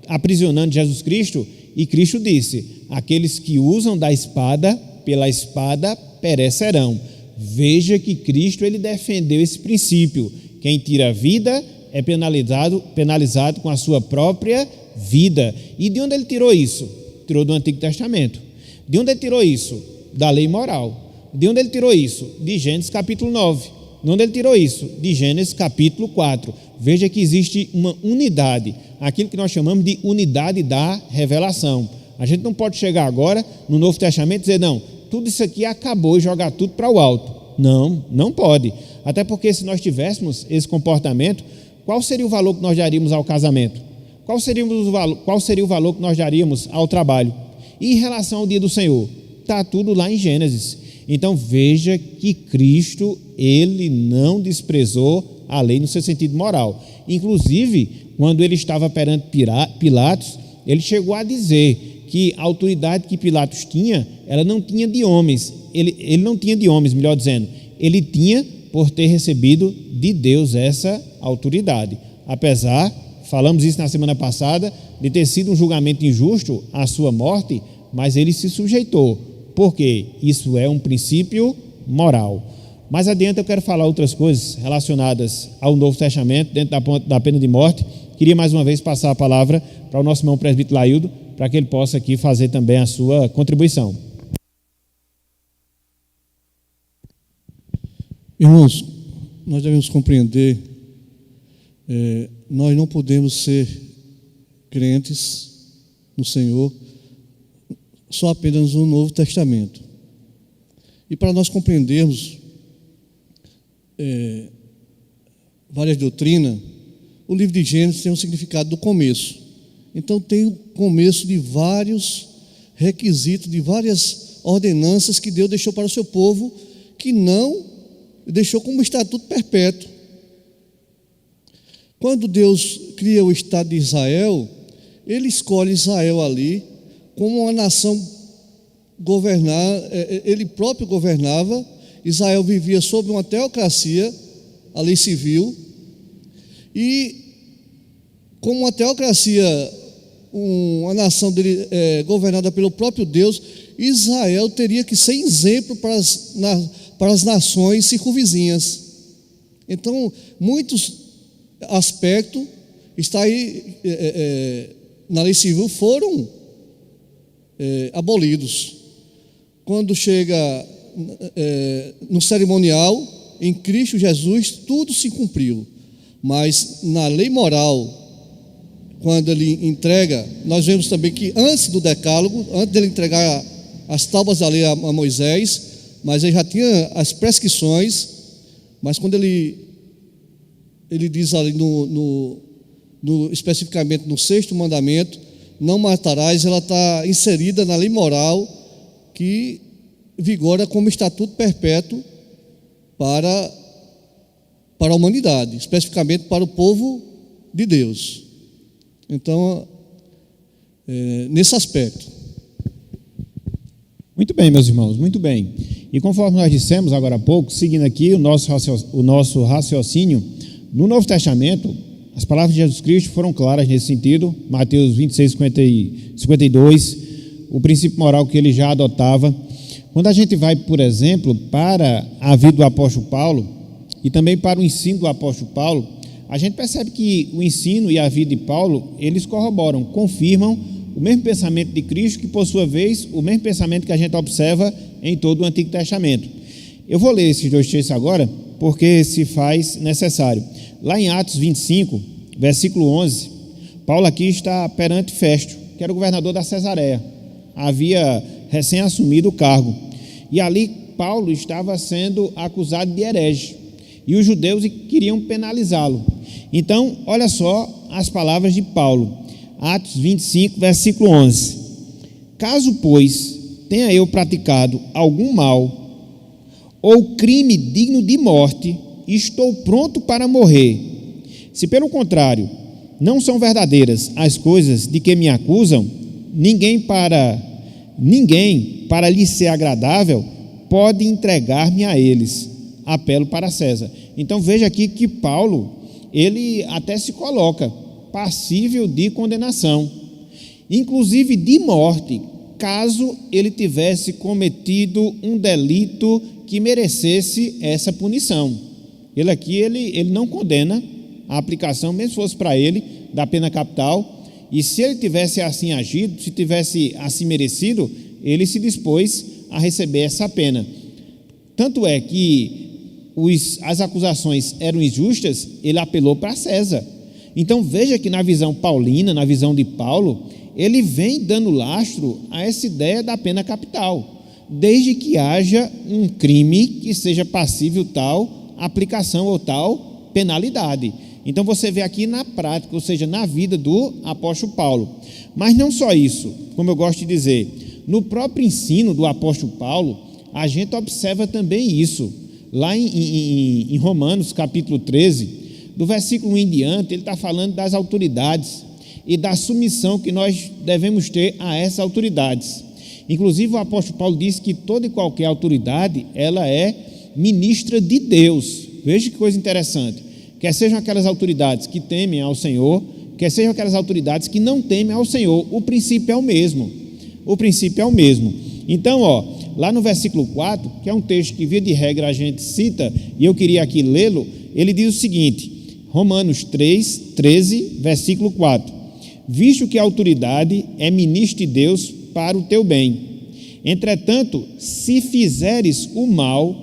aprisionando Jesus Cristo, e Cristo disse: aqueles que usam da espada, pela espada perecerão. Veja que Cristo ele defendeu esse princípio: quem tira a vida é penalizado com a sua própria vida. E de onde ele tirou isso? Tirou do Antigo Testamento. De onde ele tirou isso? Da lei moral. De onde ele tirou isso? De Gênesis capítulo 9. De onde ele tirou isso? De Gênesis capítulo 4. Veja que existe uma unidade, aquilo que nós chamamos de unidade da revelação. A gente não pode chegar agora no Novo Testamento e dizer, não, tudo isso aqui acabou e jogar tudo para o alto. Não, não pode. Até porque se nós tivéssemos esse comportamento, qual seria o valor que nós daríamos ao casamento? Qual seria o valor que nós daríamos ao trabalho? E em relação ao dia do Senhor? Está tudo lá em Gênesis. Então veja que Cristo, ele não desprezou a lei no seu sentido moral. Inclusive, quando ele estava perante Pilatos, ele chegou a dizer que a autoridade que Pilatos tinha, ela não tinha de homens. Ele não tinha de homens, melhor dizendo. Ele tinha por ter recebido de Deus essa autoridade. Apesar, falamos isso na semana passada, de ter sido um julgamento injusto a sua morte, mas ele se sujeitou. Por quê? Isso é um princípio moral. Mais adiante eu quero falar outras coisas relacionadas ao Novo Testamento, dentro da pena de morte. Queria mais uma vez passar a palavra para o nosso irmão presbítero Laildo, para que ele possa aqui fazer também a sua contribuição. Irmãos, nós devemos compreender, nós não podemos ser crentes no Senhor só apenas no Novo Testamento. E para nós compreendermos várias doutrinas, o livro de Gênesis tem um significado do começo. Então tem o começo de vários requisitos, de várias ordenanças que Deus deixou para o seu povo, que não deixou como estatuto perpétuo. Quando Deus cria o Estado de Israel, ele escolhe Israel ali como uma nação governar, ele próprio governava. Israel vivia sob uma teocracia, a lei civil, e como uma teocracia, uma nação dele, governada pelo próprio Deus, Israel teria que ser exemplo para as nações circunvizinhas. Então, muitos aspectos está aí na lei civil foram abolidos. Quando chega no cerimonial, em Cristo Jesus, tudo se cumpriu. Mas na lei moral, quando ele entrega, nós vemos também que antes do decálogo, antes dele entregar as tábuas da lei a Moisés, mas ele já tinha as prescrições, mas quando ele diz ali especificamente no 6º mandamento, não matarás, ela está inserida na lei moral que vigora como estatuto perpétuo para a humanidade, especificamente para o povo de Deus. Então, nesse aspecto. Muito bem, meus irmãos, muito bem. E conforme nós dissemos agora há pouco, seguindo aqui o nosso raciocínio, no Novo Testamento, as palavras de Jesus Cristo foram claras nesse sentido. Mateus 26, 52, o princípio moral que ele já adotava. Quando a gente vai, por exemplo, para a vida do apóstolo Paulo e também para o ensino do apóstolo Paulo, a gente percebe que o ensino e a vida de Paulo, eles corroboram, confirmam o mesmo pensamento de Cristo, que por sua vez, o mesmo pensamento que a gente observa em todo o Antigo Testamento. Eu vou ler esses dois textos agora, porque se faz necessário. Lá em Atos 25, versículo 11, Paulo aqui está perante Festo, que era o governador da Cesareia, havia recém assumido o cargo, e ali Paulo estava sendo acusado de herege, e os judeus queriam penalizá-lo. Então, olha só as palavras de Paulo, Atos 25, versículo 11: caso, pois, tenha eu praticado algum mal ou crime digno de morte, estou pronto para morrer. Se, pelo contrário, não são verdadeiras as coisas de que me acusam, ninguém para lhe ser agradável pode entregar-me a eles. Apelo para César. Então veja aqui que Paulo, ele até se coloca passível de condenação, inclusive de morte, caso ele tivesse cometido um delito que merecesse essa punição. Ele aqui, ele não condena a aplicação, mesmo se fosse para ele, da pena capital, e se ele tivesse assim agido, se tivesse assim merecido, ele se dispôs a receber essa pena. Tanto é que as acusações eram injustas, ele apelou para César. Então veja que na visão paulina, na visão de Paulo, ele vem dando lastro a essa ideia da pena capital, desde que haja um crime que seja passível tal aplicação ou tal penalidade. Então você vê aqui na prática, ou seja, na vida do apóstolo Paulo. Mas não só isso, como eu gosto de dizer, no próprio ensino do apóstolo Paulo, a gente observa também isso. Lá em Romanos capítulo 13, do versículo 1 em diante, ele está falando das autoridades e da submissão que nós devemos ter a essas autoridades. Inclusive o apóstolo Paulo diz que toda e qualquer autoridade, ela é ministra de Deus. Veja que coisa interessante. Quer sejam aquelas autoridades que temem ao Senhor, quer sejam aquelas autoridades que não temem ao Senhor, o princípio é o mesmo. O princípio é o mesmo. Então, lá no versículo 4, que é um texto que via de regra a gente cita, e eu queria aqui lê-lo, ele diz o seguinte, Romanos 3, 13, versículo 4, visto que a autoridade é ministro de Deus para o teu bem. Entretanto, se fizeres o mal,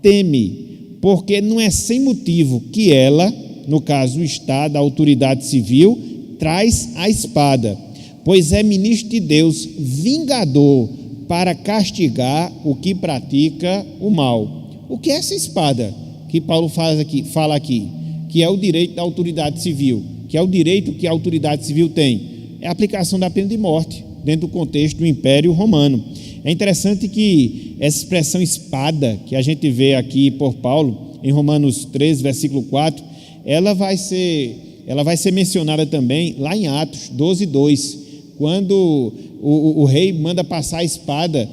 teme, porque não é sem motivo que ela, no caso o Estado, a autoridade civil, traz a espada, pois é ministro de Deus, vingador, para castigar o que pratica o mal. O que é essa espada que Paulo fala aqui? Que é o direito da autoridade civil, que é o direito que a autoridade civil tem, é a aplicação da pena de morte, dentro do contexto do Império Romano. É interessante que essa expressão espada, que a gente vê aqui por Paulo, em Romanos 13, versículo 4, ela vai ser mencionada também lá em Atos 12, 2, quando o rei manda passar a espada,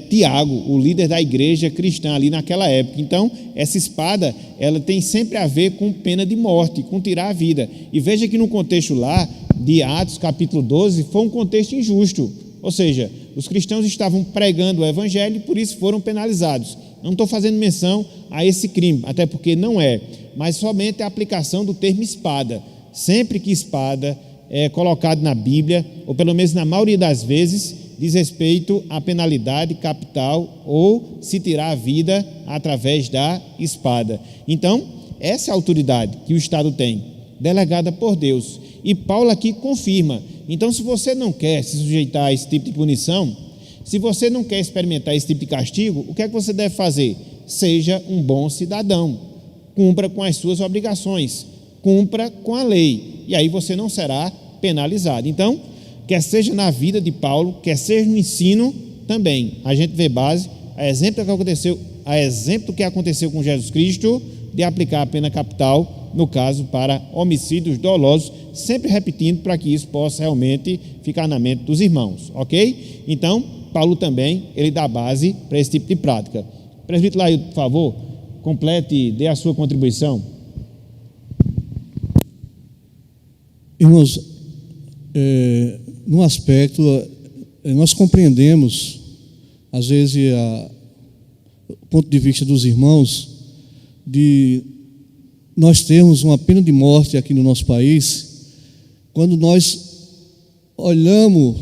Tiago, o líder da igreja cristã ali naquela época. Então, essa espada, ela tem sempre a ver com pena de morte, com tirar a vida. E veja que no contexto lá, de Atos capítulo 12, foi um contexto injusto, ou seja, os cristãos estavam pregando o evangelho e por isso foram penalizados. Não estou fazendo menção a esse crime, até porque não é, mas somente a aplicação do termo espada. Sempre que espada é colocado na Bíblia, ou pelo menos na maioria das vezes, diz respeito à penalidade capital ou se tirar a vida através da espada. Então, essa é a autoridade que o Estado tem, delegada por Deus. E Paulo aqui confirma. Então, se você não quer se sujeitar a esse tipo de punição, se você não quer experimentar esse tipo de castigo, o que é que você deve fazer? Seja um bom cidadão, cumpra com as suas obrigações, cumpra com a lei, e aí você não será penalizado. Então, quer seja na vida de Paulo, quer seja no ensino também, a gente vê base, a exemplo que aconteceu com Jesus Cristo, de aplicar a pena capital, no caso para homicídios dolosos, sempre repetindo para que isso possa realmente ficar na mente dos irmãos, ok? Então, Paulo também, ele dá base para esse tipo de prática. Presbítero Laílton, por favor, complete, dê a sua contribuição. Irmãos, num aspecto, nós compreendemos, às vezes, o ponto de vista dos irmãos, de nós termos uma pena de morte aqui no nosso país, quando nós olhamos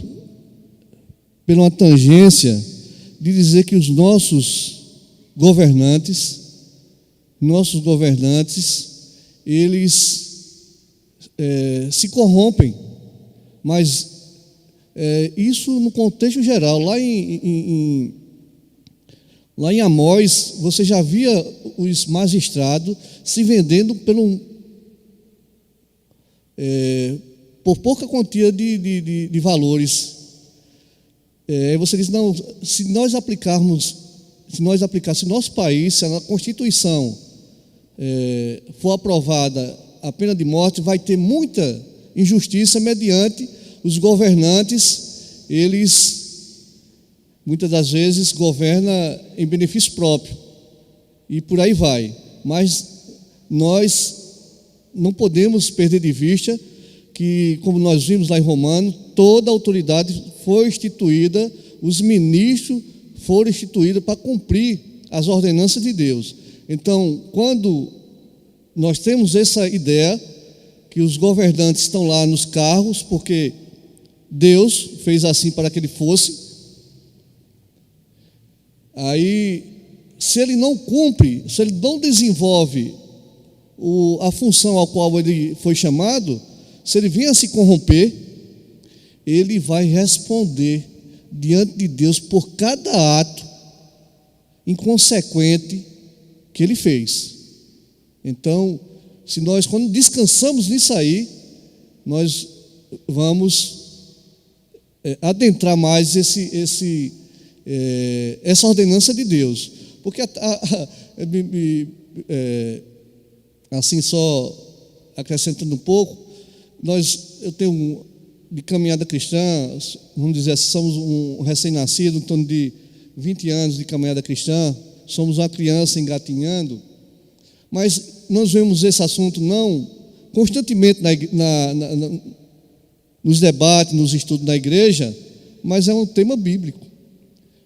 pela uma tangência de dizer que os nossos governantes, eles se corrompem, mas isso no contexto geral, lá em Amós, você já via os magistrados se vendendo por pouca quantia de valores. Você diz, não, se nós aplicarmos nosso país, se a Constituição for aprovada a pena de morte, vai ter muita injustiça mediante os governantes, eles muitas das vezes governam em benefício próprio e por aí vai. Mas nós não podemos perder de vista que, como nós vimos lá em Romanos, toda a autoridade foi instituída, os ministros foram instituídos para cumprir as ordenanças de Deus. Então, quando nós temos essa ideia que os governantes estão lá nos cargos porque Deus fez assim para que ele fosse, aí se ele não cumpre, se ele não desenvolve a função ao qual ele foi chamado, se ele vier a se corromper, ele vai responder diante de Deus por cada ato inconsequente que ele fez. Então, se nós, quando descansamos nisso aí, nós vamos adentrar mais essa ordenança de Deus. Porque assim, só acrescentando um pouco, eu tenho de caminhada cristã, vamos dizer assim, somos um recém-nascido, em torno de 20 anos de caminhada cristã, somos uma criança engatinhando, mas nós vemos esse assunto não constantemente nos debates, nos estudos da igreja, mas é um tema bíblico.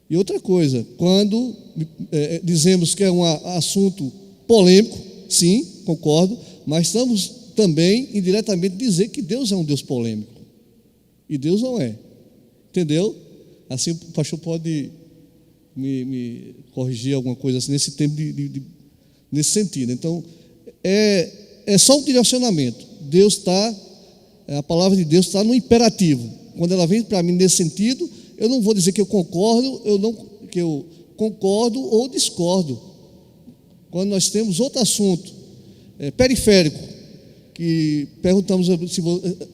E outra coisa, quando dizemos que é um assunto polêmico, sim, concordo, mas estamos também indiretamente dizer que Deus é um Deus polêmico. E Deus não é. Entendeu? Assim o pastor pode me corrigir alguma coisa assim, nesse tempo nesse sentido. Então, é só um direcionamento. A palavra de Deus está no imperativo. Quando ela vem para mim nesse sentido, eu não vou dizer que eu concordo, que eu concordo ou discordo. Quando nós temos outro assunto periférico, que perguntamos se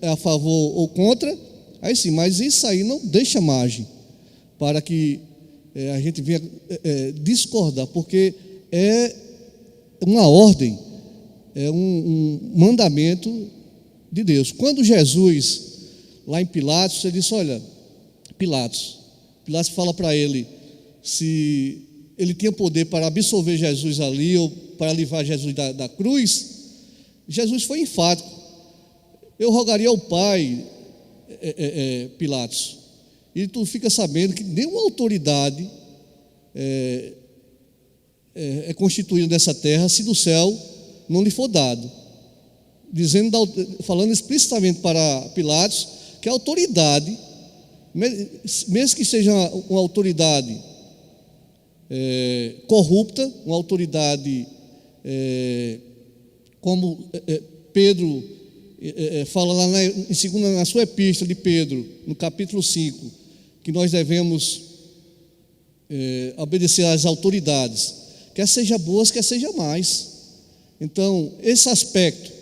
é a favor ou contra, aí sim, mas isso aí não deixa margem para que a gente venha discordar, porque é uma ordem, é um mandamento de Deus. Quando Jesus, lá em Pilatos, ele disse, olha, Pilatos fala para ele se ele tinha poder para absolver Jesus ali ou para livrar Jesus da cruz. Jesus foi enfático. Eu rogaria ao Pai, Pilatos, e tu fica sabendo que nenhuma autoridade é constituída nessa terra se do céu não lhe for dado. Falando explicitamente para Pilatos que a autoridade, mesmo que seja uma autoridade corrupta, uma autoridade como Pedro fala lá na sua epístola de Pedro, no capítulo 5, que nós devemos obedecer às autoridades, quer seja boas, quer seja mais. Então, esse aspecto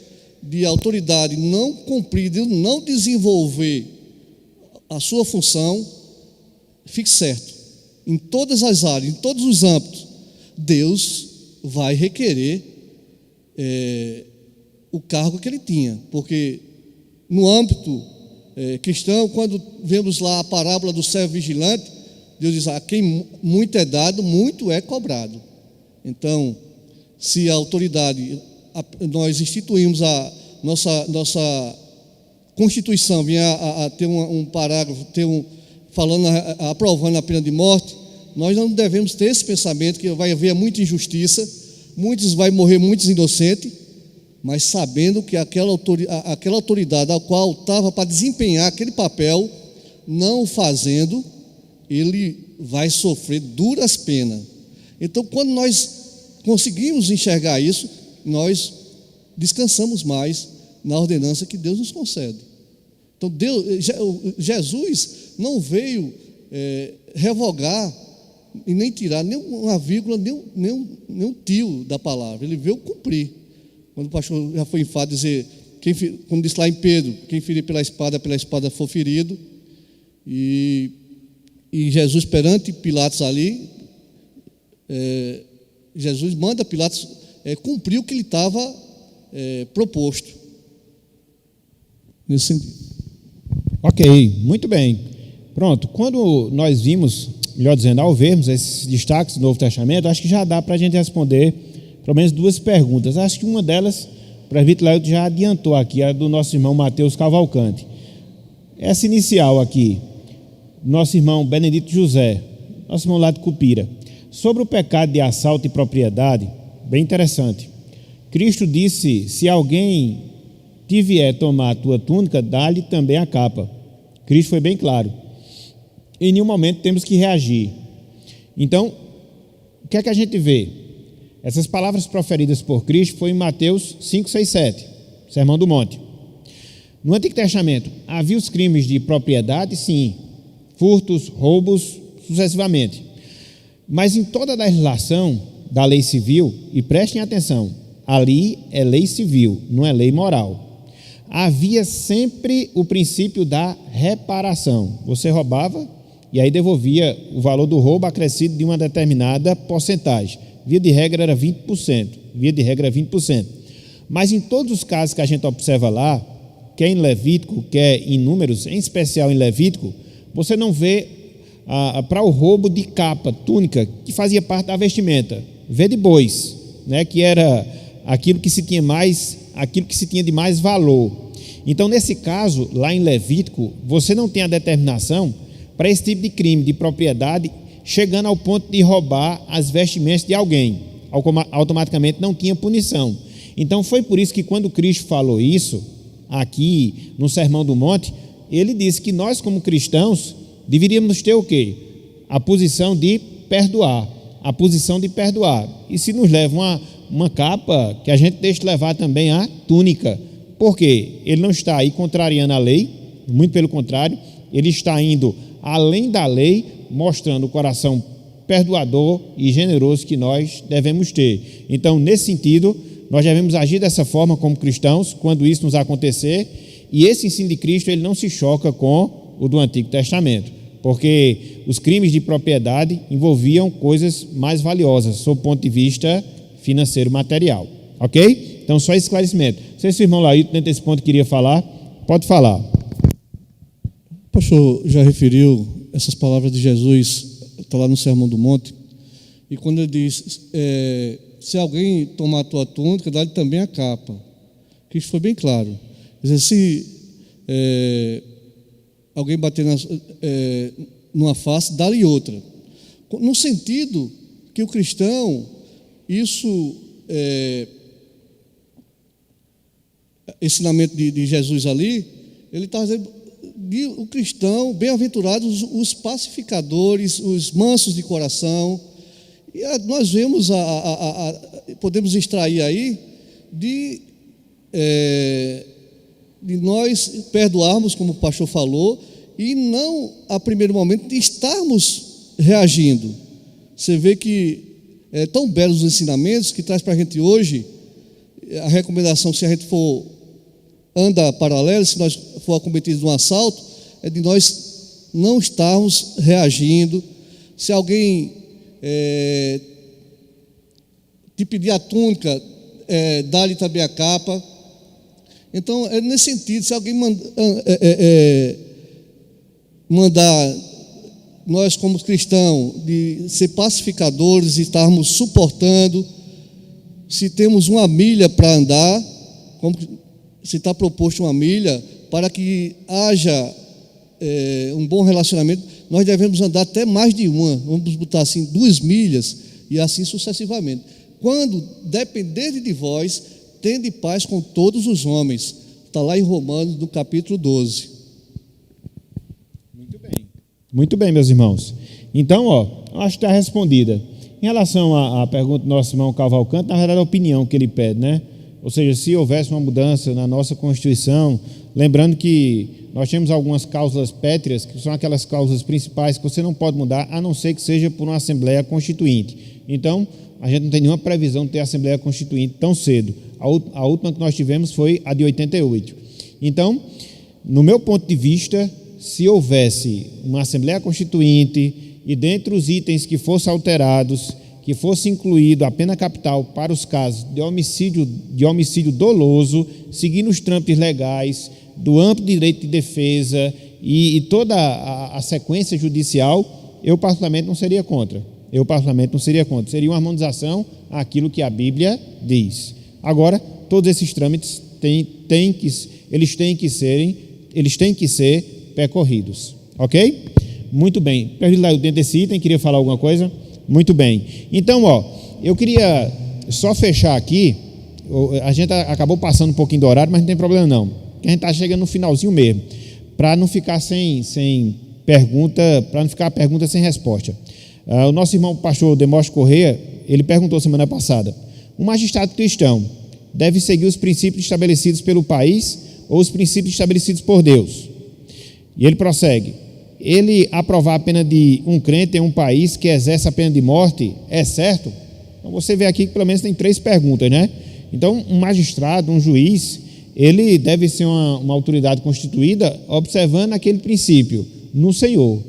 de autoridade não cumprir, de não desenvolver a sua função, fique certo, em todas as áreas, em todos os âmbitos, Deus vai requerer o cargo que ele tinha, porque no âmbito cristão, quando vemos lá a parábola do servo vigilante, Deus diz, a quem muito é dado, muito é cobrado. Então, se a autoridade, nós instituímos a nossa Constituição, vinha a ter um parágrafo, aprovando a pena de morte, nós não devemos ter esse pensamento que vai haver muita injustiça, vai morrer muitos inocentes, mas sabendo que aquela autoridade a qual estava para desempenhar aquele papel, não o fazendo, ele vai sofrer duras penas. Então, quando nós conseguimos enxergar isso, nós descansamos mais na ordenança que Deus nos concede. Então, Jesus não veio revogar e nem tirar nem uma vírgula, nem um tio da palavra. Ele veio cumprir. Quando o pastor já foi enfático dizer, quando disse lá em Pedro, quem ferir pela espada for ferido. E Jesus perante Pilatos ali, Jesus manda Pilatos cumprir o que ele estava proposto. Nesse sentido. Ok, muito bem. Pronto, quando nós vimos, melhor dizendo, ao vermos esses destaques do Novo Testamento, acho que já dá para a gente responder pelo menos duas perguntas. Acho que uma delas, o presbítero Léo já adiantou aqui, a do nosso irmão Mateus Cavalcante. Essa inicial aqui, nosso irmão Benedito José, nosso irmão lá de Cupira, sobre o pecado de assalto e propriedade, bem interessante. Cristo disse, se alguém te vier tomar a tua túnica, dá-lhe também a capa. Cristo foi bem claro. Em nenhum momento temos que reagir. Então, que é que a gente vê? Essas palavras proferidas por Cristo foi em Mateus 5, 6, 7, Sermão do Monte. No Antigo Testamento, havia os crimes de propriedade, sim, furtos, roubos, sucessivamente. Mas em toda a legislação da lei civil, e prestem atenção, ali é lei civil, não é lei moral. Havia sempre o princípio da reparação. Você roubava e aí devolvia o valor do roubo acrescido de uma determinada porcentagem. Via de regra era 20%. Mas em todos os casos que a gente observa lá, quer em Levítico, quer em Números, em especial em Levítico, você não vê para o roubo de capa, túnica, que fazia parte da vestimenta, vê de bois, né, que era aquilo que se tinha de mais valor. Então, nesse caso, lá em Levítico, você não tem a determinação para esse tipo de crime de propriedade, chegando ao ponto de roubar as vestimentas de alguém. Automaticamente não tinha punição. Então, foi por isso que quando Cristo falou isso, aqui no Sermão do Monte, ele disse que nós, como cristãos, deveríamos ter o quê? A posição de perdoar. E se nos leva uma capa, que a gente deixe levar também a túnica. Por quê? Ele não está aí contrariando a lei, muito pelo contrário, ele está indo além da lei, mostrando o coração perdoador e generoso que nós devemos ter. Então, nesse sentido, nós devemos agir dessa forma como cristãos, quando isso nos acontecer, e esse ensino de Cristo, ele não se choca com o do Antigo Testamento, porque os crimes de propriedade envolviam coisas mais valiosas, sob o ponto de vista financeiro material, ok? Então, só esse esclarecimento. Não sei se o irmão Laíto, dentro desse ponto, queria falar, pode falar. O pastor já referiu essas palavras de Jesus, está lá no Sermão do Monte, e quando ele diz, se alguém tomar a tua túnica, dá-lhe também a capa. Cristo foi bem claro. Quer dizer, se alguém bater numa face, dá-lhe outra. No sentido que o cristão, ensinamento de Jesus ali, ele está dizendo, o cristão, bem-aventurados os pacificadores, os mansos de coração. E nós vemos, podemos extrair aí de nós perdoarmos, como o pastor falou, e não, a primeiro momento, estarmos reagindo. Você vê que é tão belos os ensinamentos que traz para a gente hoje a recomendação, se a gente for anda paralelo, se nós for acometido de um assalto, é de nós não estarmos reagindo. Se alguém te pedir a túnica, dá-lhe também a capa. Então, é nesse sentido, se alguém mandar nós como cristãos de ser pacificadores e estarmos suportando, se temos uma milha para andar, como se está proposto uma milha, para que haja um bom relacionamento, nós devemos andar até mais de uma, vamos botar assim, 2 milhas, e assim sucessivamente. Quando depender de vós, tende paz com todos os homens. Está lá em Romanos, no capítulo 12. Muito bem, meus irmãos. Então, acho que está respondida. Em relação à pergunta do nosso irmão Cavalcante, na verdade, a opinião que ele pede, né? Ou seja, se houvesse uma mudança na nossa Constituição, lembrando que nós temos algumas cláusulas pétreas, que são aquelas cláusulas principais que você não pode mudar, a não ser que seja por uma Assembleia Constituinte. Então, a gente não tem nenhuma previsão de ter Assembleia Constituinte tão cedo. A última que nós tivemos foi a de 88. Então, no meu ponto de vista, se houvesse uma Assembleia Constituinte e dentre os itens que fossem alterados, que fosse incluído a pena capital para os casos de homicídio doloso, seguindo os trâmites legais, do amplo direito de defesa e toda a sequência judicial, eu particularmente não seria contra. Seria uma harmonização àquilo que a Bíblia diz. Agora, todos esses trâmites têm que ser percorridos. Ok? Muito bem. Dentro desse item, queria falar alguma coisa? Muito bem. Então, eu queria só fechar aqui. A gente acabou passando um pouquinho do horário, mas não tem problema não. Porque a gente está chegando no finalzinho mesmo. Para não ficar sem pergunta, para não ficar a pergunta sem resposta. O nosso irmão pastor Demóstenes Corrêa, ele perguntou semana passada: um magistrado cristão deve seguir os princípios estabelecidos pelo país ou os princípios estabelecidos por Deus? E ele prossegue: ele aprovar a pena de um crente em um país que exerce a pena de morte é certo? Então você vê aqui que pelo menos tem 3 perguntas, né? Então um magistrado, um juiz, ele deve ser uma autoridade constituída observando aquele princípio no Senhor.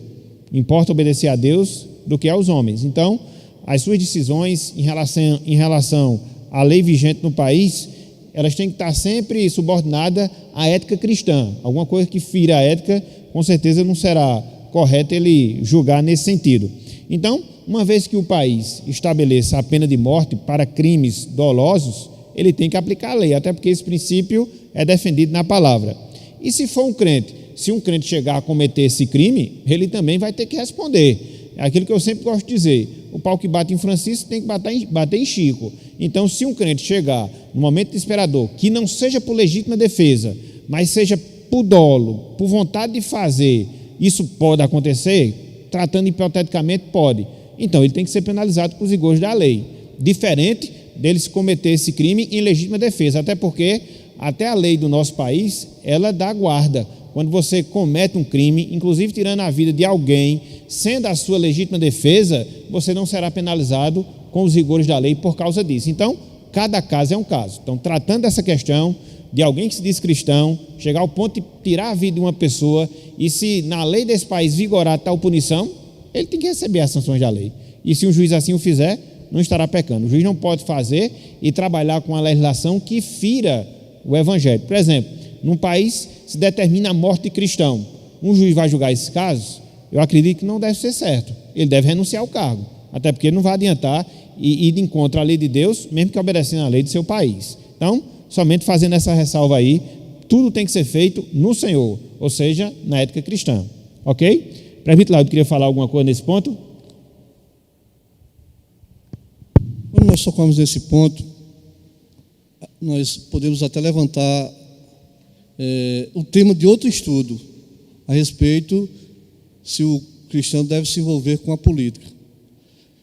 Importa obedecer a Deus do que aos homens. Então, as suas decisões em relação à lei vigente no país, elas têm que estar sempre subordinadas à ética cristã. Alguma coisa que fira a ética, com certeza não será correto ele julgar nesse sentido. Então, uma vez que o país estabeleça a pena de morte para crimes dolosos, ele tem que aplicar a lei, até porque esse princípio é defendido na palavra. E se for um crente, se um crente chegar a cometer esse crime, ele também vai ter que responder. É aquilo que eu sempre gosto de dizer: o pau que bate em Francisco tem que bater em Chico. Então, se um crente chegar no momento desesperador, que não seja por legítima defesa, mas seja por dolo, por vontade de fazer, isso pode acontecer? Tratando hipoteticamente, pode. Então, ele tem que ser penalizado com os rigores da lei, diferente dele se cometer esse crime em legítima defesa, até porque até a lei do nosso país, ela dá guarda. Quando você comete um crime, inclusive tirando a vida de alguém, sendo a sua legítima defesa, você não será penalizado com os rigores da lei por causa disso. Então, cada caso é um caso. Então, tratando dessa questão de alguém que se diz cristão, chegar ao ponto de tirar a vida de uma pessoa, e se na lei desse país vigorar tal punição, ele tem que receber as sanções da lei. E se um juiz assim o fizer, não estará pecando. O juiz não pode fazer e trabalhar com a legislação que fira o evangelho. Por exemplo, num país se determina a morte de cristão, um juiz vai julgar esses casos? Eu acredito que não deve ser certo. Ele deve renunciar ao cargo, até porque não vai adiantar ir de encontro à lei de Deus, mesmo que obedecendo à lei do seu país. Então, somente fazendo essa ressalva aí, tudo tem que ser feito no Senhor, ou seja, na ética cristã. Ok? Presbítero Laudo, queria falar alguma coisa nesse ponto? Quando nós tocamos nesse ponto, nós podemos até levantar o tema de outro estudo a respeito se o cristão deve se envolver com a política.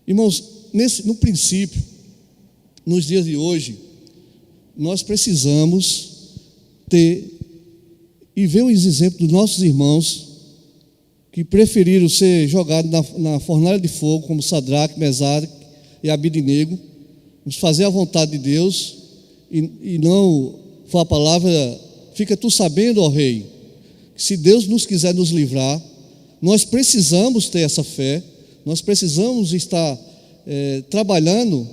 Irmãos, no princípio, nos dias de hoje, nós precisamos ter e ver os exemplos dos nossos irmãos que preferiram ser jogados na fornalha de fogo, como Sadraque, Mesaque e Abidnego, fazer a vontade de Deus e não foi a palavra: fica tu sabendo, ó rei, que se Deus nos quiser nos livrar, nós precisamos ter essa fé, nós precisamos estar trabalhando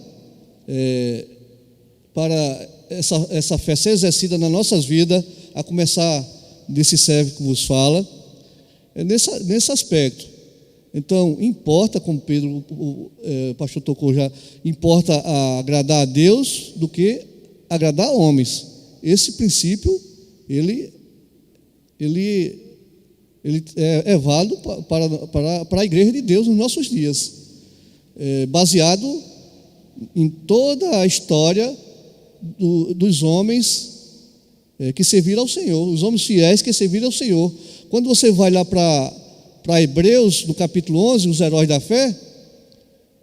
para essa fé ser exercida nas nossas vidas, a começar desse servo que vos fala, nesse aspecto. Então, importa, como Pedro, o pastor tocou já, importa agradar a Deus do que agradar a homens. Esse princípio, ele é válido para a igreja de Deus nos nossos dias, baseado em toda a história dos homens que serviram ao Senhor, os homens fiéis que serviram ao Senhor. Quando você vai lá para Hebreus, no capítulo 11, os heróis da fé,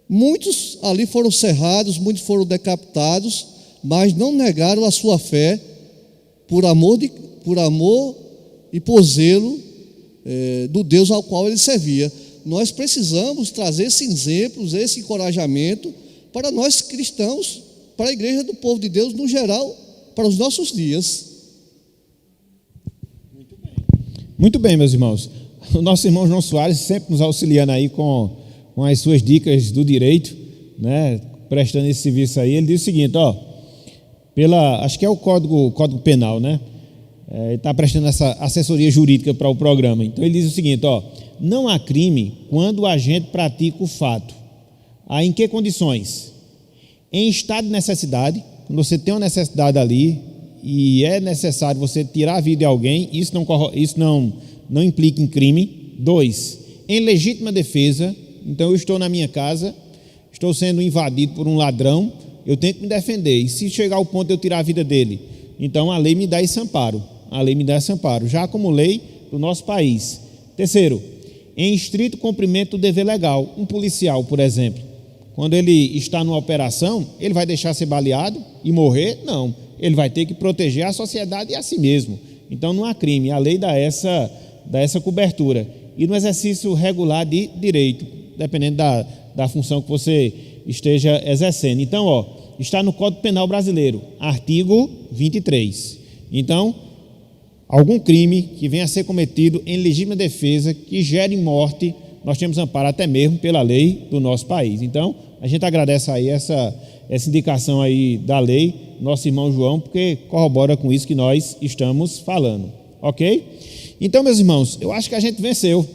muitos ali foram cerrados, muitos foram decapitados, mas não negaram a sua fé por amor e por zelo do Deus ao qual ele servia. Nós precisamos trazer esses exemplos, esse encorajamento para nós cristãos, para a igreja do povo de Deus no geral, para os nossos dias. Muito bem, meus irmãos. O nosso irmão João Soares sempre nos auxiliando aí com as suas dicas do direito, né, prestando esse serviço aí. Ele diz o seguinte, acho que é o Código Penal, né? Ele está prestando essa assessoria jurídica para o programa. Então ele diz o seguinte, não há crime quando o agente pratica o fato. Em que condições? Em estado de necessidade, quando você tem uma necessidade ali e é necessário você tirar a vida de alguém, isso não implica em crime. 2, em legítima defesa, então eu estou na minha casa, estou sendo invadido por um ladrão, eu tenho que me defender, e se chegar ao ponto de eu tirar a vida dele, então a lei me dá esse amparo, já como lei do nosso país. 3, em estrito cumprimento do dever legal. Um policial, por exemplo, quando ele está numa operação, ele vai deixar ser baleado e morrer? Não, ele vai ter que proteger a sociedade e a si mesmo. Então não há crime, a lei dá essa cobertura. E no exercício regular de direito, dependendo da função que você esteja exercendo. Então, está no Código Penal Brasileiro, artigo 23. Então, algum crime que venha a ser cometido em legítima defesa, que gere morte, nós temos amparo até mesmo pela lei do nosso país. Então, a gente agradece aí essa indicação aí da lei, nosso irmão João, porque corrobora com isso que nós estamos falando, ok? Então, meus irmãos, eu acho que a gente venceu.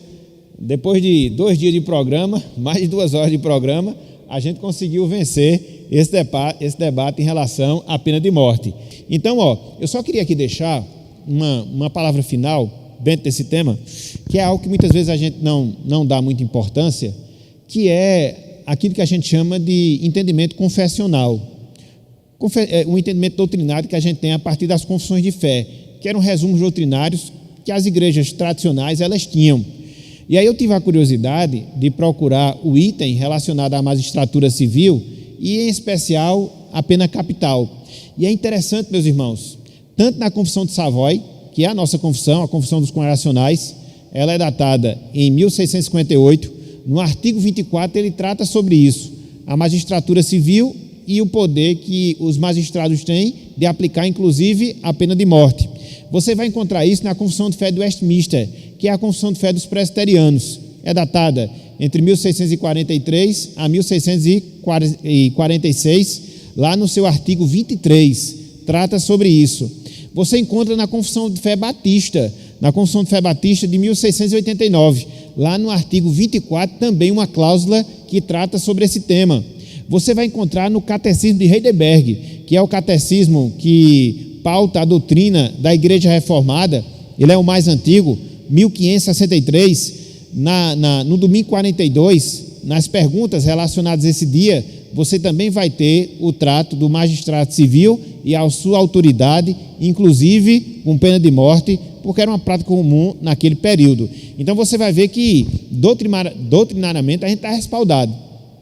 Depois de 2 dias de programa, mais de 2 horas de programa, a gente conseguiu vencer esse debate em relação à pena de morte. Então, eu só queria aqui deixar uma palavra final dentro desse tema, que é algo que muitas vezes a gente não dá muita importância, que é aquilo que a gente chama de entendimento confessional. O entendimento doutrinário que a gente tem a partir das confissões de fé, que eram resumos doutrinários que as igrejas tradicionais elas tinham. E aí eu tive a curiosidade de procurar o item relacionado à magistratura civil e, em especial, a pena capital. E é interessante, meus irmãos, tanto na Confissão de Savoy, que é a nossa confissão, a Confissão dos Congregacionais, ela é datada em 1658, no artigo 24 ele trata sobre isso, a magistratura civil e o poder que os magistrados têm de aplicar, inclusive, a pena de morte. Você vai encontrar isso na Confissão de Fé de Westminster, que é a Confissão de Fé dos Presbiterianos. É datada entre 1643 a 1646, lá no seu artigo 23, trata sobre isso. Você encontra na Confissão de Fé Batista, na Confissão de Fé Batista de 1689, lá no artigo 24, também uma cláusula que trata sobre esse tema. Você vai encontrar no Catecismo de Heidelberg, que é o catecismo que pauta a doutrina da Igreja Reformada, ele é o mais antigo, 1563, no domingo 42, nas perguntas relacionadas a esse dia, você também vai ter o trato do magistrado civil e a sua autoridade, inclusive com pena de morte, porque era uma prática comum naquele período. Então você vai ver que doutrinariamente a gente está respaldado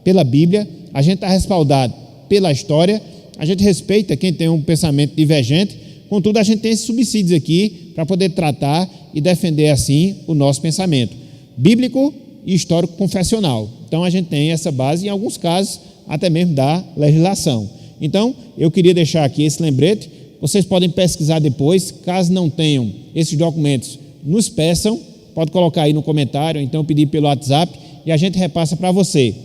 pela Bíblia, a gente está respaldado pela história, a gente respeita quem tem um pensamento divergente, contudo a gente tem esses subsídios aqui para poder tratar e defender assim o nosso pensamento bíblico e histórico confessional. Então a gente tem essa base, em alguns casos até mesmo da legislação. Então eu queria deixar aqui esse lembrete, vocês podem pesquisar depois, caso não tenham esses documentos, nos peçam, pode colocar aí no comentário, então pedir pelo WhatsApp e a gente repassa para você.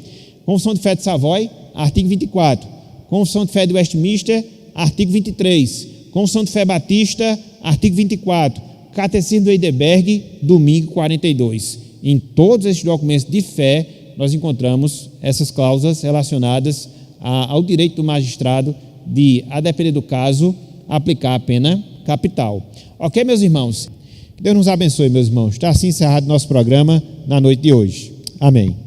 Confissão de Fé de Savoy, artigo 24. Confissão de Fé de Westminster, artigo 23. Confissão de Fé Batista, artigo 24. Catecismo de Heidelberg, domingo 42. Em todos esses documentos de fé, nós encontramos essas cláusulas relacionadas ao direito do magistrado de, a depender do caso, aplicar a pena capital. Ok, meus irmãos? Que Deus nos abençoe, meus irmãos. Está assim encerrado nosso programa na noite de hoje. Amém.